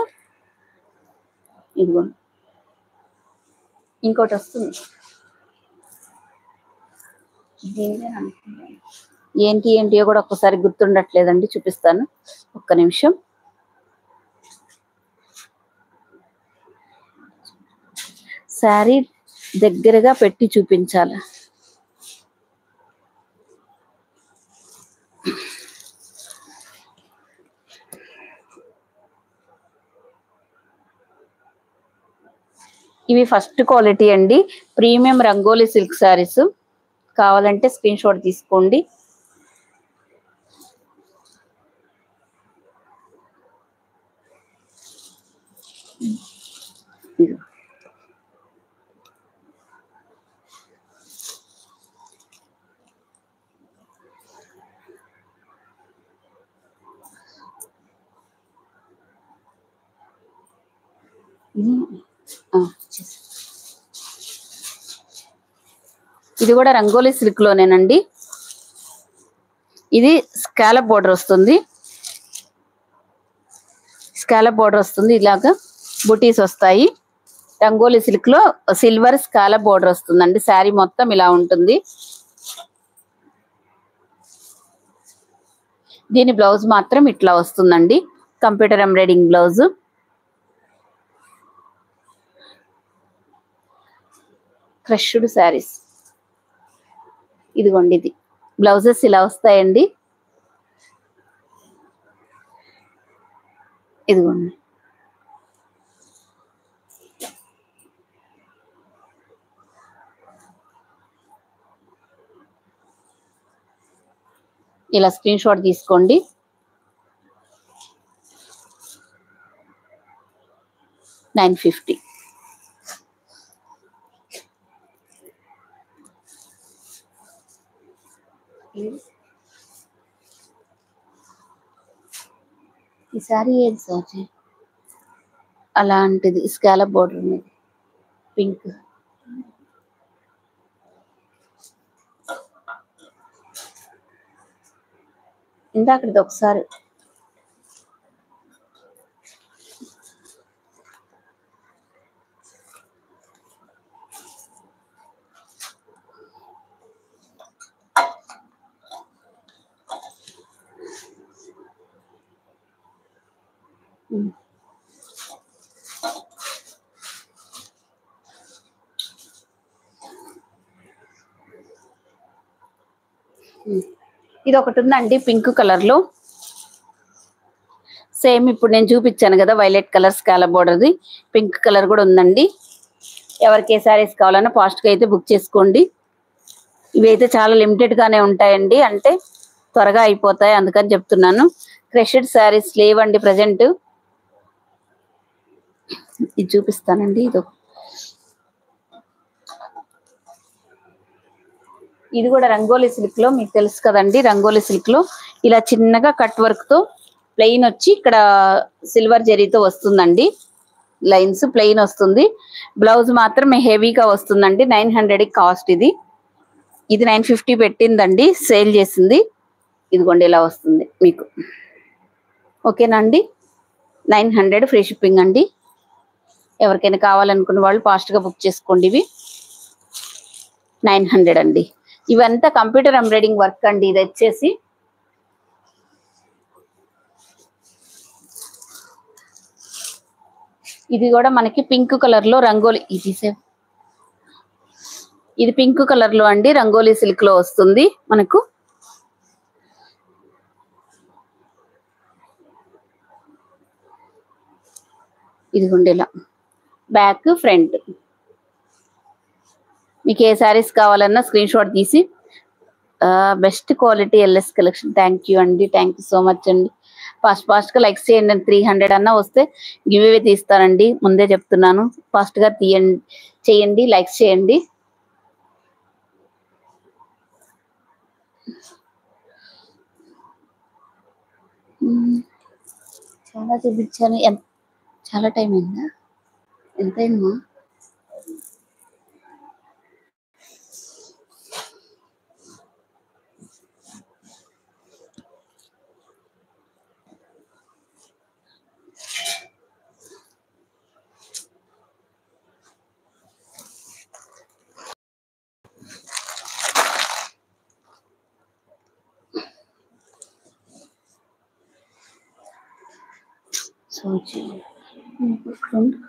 ఇదిగోండి, ఇంకోటి వస్తుంది. ఏంటియో కూడా ఒక్కసారి గుర్తుండట్లేదండి, చూపిస్తాను ఒక్క నిమిషం. శారీ దగ్గరగా పెట్టి చూపించాలి. ఇవి ఫస్ట్ క్వాలిటీ అండి, ప్రీమియం రంగోలి సిల్క్ శారీస్. కావాలంటే స్క్రీన్ షాట్ తీసుకోండి. ఇది కూడా రంగోలి సిల్క్ లోనేనండి. ఇది స్కాలప్ బోర్డర్ వస్తుంది. స్కాలప్ బోర్డర్ వస్తుంది, ఇలాగా బుటీస్ వస్తాయి. రంగోలి సిల్క్ లో సిల్వర్ స్కాలప్ బోర్డర్ వస్తుందండి. శారీ మొత్తం ఇలా ఉంటుంది. దీని బ్లౌజ్ మాత్రం ఇట్లా వస్తుందండి, computer embroidering blouse. Crushed saris. ఇదిగోండి, ఇది బ్లౌజెస్ ఇలా వస్తాయండి. ఇదిగోండి, ఇలా స్క్రీన్ షాట్ తీసుకోండి. $950. ఈ సారీ ఏది సార్? అలాంటిది స్కాలప్ బోర్డర్ ఉన్నది, పింక్. ఇందాకది ఒకసారి ఇది ఒకటి ఉందండి పింక్ కలర్ లో, సేమ్ ఇప్పుడు నేను చూపించాను కదా వైలెట్ కలర్ స్కాలప్ బోర్డర్ది, పింక్ కలర్ కూడా ఉందండి. ఎవరికి ఏ శారీస్ కావాలన్నా ఫాస్ట్గా అయితే బుక్ చేసుకోండి. ఇవి అయితే చాలా లిమిటెడ్ గానే ఉంటాయండి, అంటే త్వరగా అయిపోతాయి అందుకని చెప్తున్నాను. క్రషెడ్ శారీస్ లేవండి ప్రజెంట్. ఇది చూపిస్తానండి. ఇది కూడా రంగోలీ సిల్క్ లో, మీకు తెలుసు కదండి రంగోలీ సిల్క్ లో ఇలా చిన్నగా కట్ వర్క్ తో ప్లెయిన్ వచ్చి ఇక్కడ సిల్వర్ జరీతో వస్తుందండి. లైన్స్ ప్లెయిన్ వస్తుంది. బ్లౌజ్ మాత్రం హెవీగా వస్తుందండి. 900 కాస్ట్. ఇది 950 పెట్టిందండి, సేల్ చేసింది. ఇదిగోండి ఇలా వస్తుంది మీకు. ఓకేనా అండి? 900 ఫ్రీ షిప్పింగ్ అండి. ఎవరికైనా కావాలనుకున్న వాళ్ళు ఫాస్ట్ గా బుక్ చేసుకోండి. ఇవి 900 అండి. ఇవంతా కంప్యూటర్ ఎంబ్రాయిడింగ్ వర్క్ అండి. ఇది వచ్చేసి ఇది కూడా మనకి పింక్ కలర్ లో రంగోలీ, ఇది పింక్ కలర్ లో అండి రంగోలీ సిల్క్ లో వస్తుంది మనకు. ఇదిగోండి ఇలా బ్యాక్ ఫ్రంట్. మీకు ఏ శారీస్ కావాలన్నా స్క్రీన్ షాట్ తీసి, best quality LS collection. Thank you అండి, థ్యాంక్ యూ సో మచ్ అండి. ఫాస్ట్ గా లైక్స్ చేయండి. 300 అన్నా వస్తే గివ్ అవే తీస్తానండి, ముందే చెప్తున్నాను. ఫాస్ట్ గా చేయండి, లైక్స్ చేయండి. చాలా చూపించాను. చాలా టైం అయిందా? ఎంత అయిందా?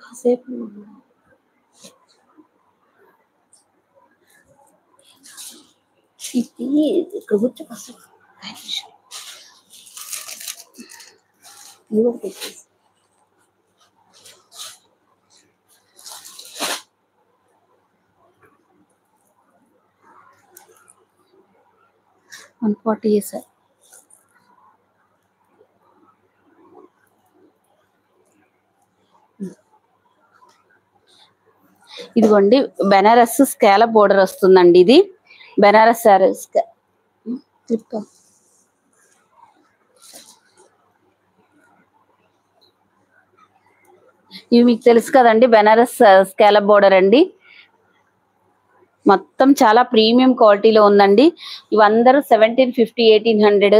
కాసేపు ఇక్కడ కూర్చో కాసేపు. పెట్టేసి 140 సార్. ఇదిగోండి బెనారస్ స్కాలప్ బోర్డర్ వస్తుందండి. ఇది బెనారస్ సారీస్. ఇవి మీకు తెలుసు కదండి బెనారస్ స్కాలప్ బోర్డర్ అండి. మొత్తం చాలా ప్రీమియం క్వాలిటీలో ఉందండి. ఇవందరూ 1750, 1800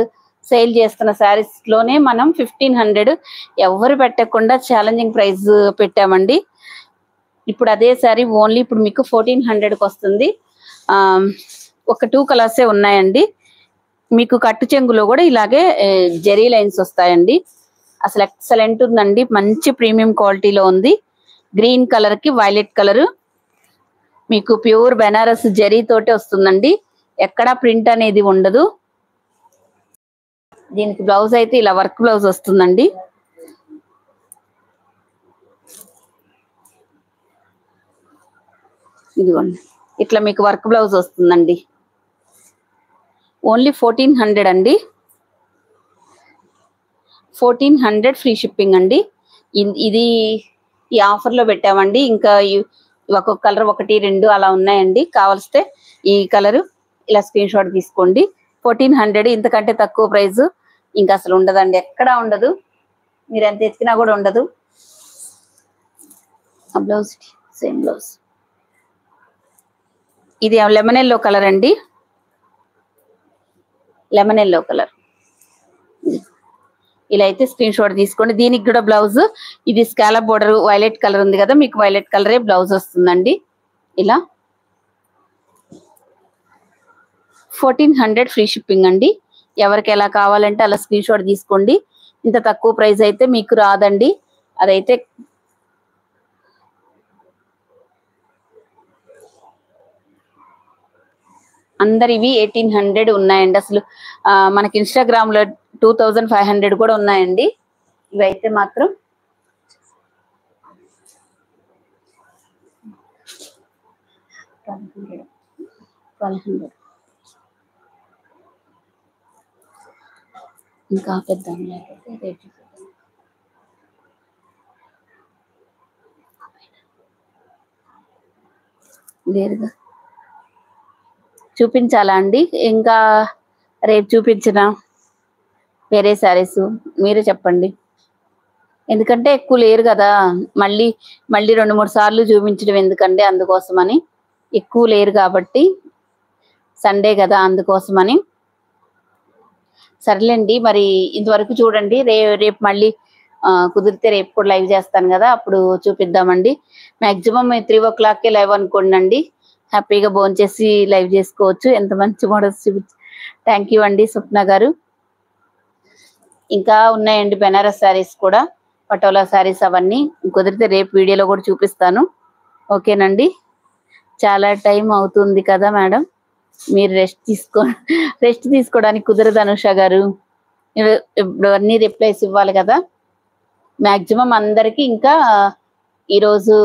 సేల్ చేస్తున్న శారీస్ లోనే మనం 1500 ఎవరు పెట్టకుండా ఛాలెంజింగ్ ప్రైస్ పెట్టామండి. ఇప్పుడు అదే శారీ ఓన్లీ ఇప్పుడు మీకు 1400కి వస్తుంది. ఒక 2 కలర్సే ఉన్నాయండి. మీకు కట్టు చెంగులో కూడా ఇలాగే జెరీ లైన్స్ వస్తాయండి. అసలు ఎక్సలెంట్ ఉందండి, మంచి ప్రీమియం క్వాలిటీలో ఉంది. గ్రీన్ కలర్ కి వైలెట్ కలర్, మీకు ప్యూర్ బెనారస్ జరీ తోటి వస్తుందండి. ఎక్కడా ప్రింట్ అనేది ఉండదు. దీనికి బ్లౌజ్ అయితే ఇలా వర్క్ బ్లౌజ్ వస్తుందండి. ఇదిగోండి ఇట్లా మీకు వర్క్ బ్లౌజ్ వస్తుందండి. ఓన్లీ 1400 అండి. 1400 ఫ్రీ షిప్పింగ్ అండి. ఇది ఈ ఆఫర్ లో పెట్టామండి. ఇంకా ఒక్కొక్క కలర్ 1, 2 అలా ఉన్నాయండి. కావలిస్తే ఈ కలర్ ఇలా స్క్రీన్ షాట్ తీసుకోండి. 1400, ఇంతకంటే తక్కువ ప్రైస్ ఇంకా అసలు ఉండదండి, ఎక్కడా ఉండదు. మీరు ఎంత ఎత్తికినా కూడా ఉండదు. ఆ బ్లౌజ్ సేమ్ బ్లౌజ్. ఇది లెమన్ ఎల్లో కలర్ అండి, లెమన్ ఎల్లో కలర్. ఇలా అయితే స్క్రీన్ షాట్ తీసుకోండి. దీనికి కూడా బ్లౌజ్ ఇది స్కాలప్ బోర్డర్ వైలెట్ కలర్ ఉంది కదా, మీకు వైలెట్ కలరే బ్లౌజ్ వస్తుందండి. ఇలా 1400 ఫ్రీ షిప్పింగ్ అండి. ఎవరికి ఎలా కావాలంటే అలా స్క్రీన్ షాట్ తీసుకోండి. ఇంత తక్కువ ప్రైస్ అయితే మీకు రాదండి. అదైతే అందరు ఇవి 1800 ఉన్నాయండి. అసలు మనకి ఇన్స్టాగ్రామ్ లో 2500 కూడా ఉన్నాయండి. ఇవైతే మాత్రం ఇంకా పెద్దాం లేదుగా చూపించాలా అండి? ఇంకా రేపు చూపించిన వేరే శారీస్ మీరే చెప్పండి. ఎందుకంటే ఎక్కువ లేరు కదా, మళ్ళీ 2-3 సార్లు చూపించడం ఎందుకంటే, అందుకోసమని. ఎక్కువ లేరు కాబట్టి సండే కదా, అందుకోసమని. సర్లేండి, మరి ఇంతవరకు చూడండి. రేపు మళ్ళీ కుదిరితే రేపు కూడా లైవ్ చేస్తాను కదా, అప్పుడు చూపిద్దామండి. మాక్సిమం 3 o'clock లైవ్ అనుకోండి. హ్యాపీగా భోంచేసి లైవ్ చేసుకోవచ్చు. ఎంత మంచి మోడల్స్ చూపించి. థ్యాంక్ యూ అండి స్వప్న గారు. ఇంకా ఉన్నాయండి బెనారస్ శారీస్ కూడా, పటోలా శారీస్, అవన్నీ కుదిరితే రేపు వీడియోలో కూడా చూపిస్తాను. ఓకేనండి. చాలా టైం అవుతుంది కదా మేడం, మీరు రెస్ట్ తీసుకోవడానికి కుదరదు అనుష గారు. ఇప్పుడు అన్ని రిప్లైస్ ఇవ్వాలి కదా మాక్సిమం అందరికి. ఇంకా ఈరోజు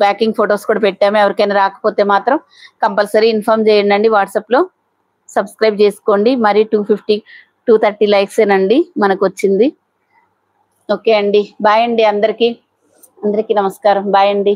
ప్యాకింగ్ ఫొటోస్ కూడా పెట్టాము. ఎవరికైనా రాకపోతే మాత్రం కంపల్సరీ ఇన్ఫార్మ్ చేయండి వాట్సాప్లో. సబ్స్క్రైబ్ చేసుకోండి. మరి 230 లైక్స్ ఏనండి మనకు వచ్చింది. ఓకే అండి, బాయ్ అండి. అందరికీ నమస్కారం. బాయ్ అండి.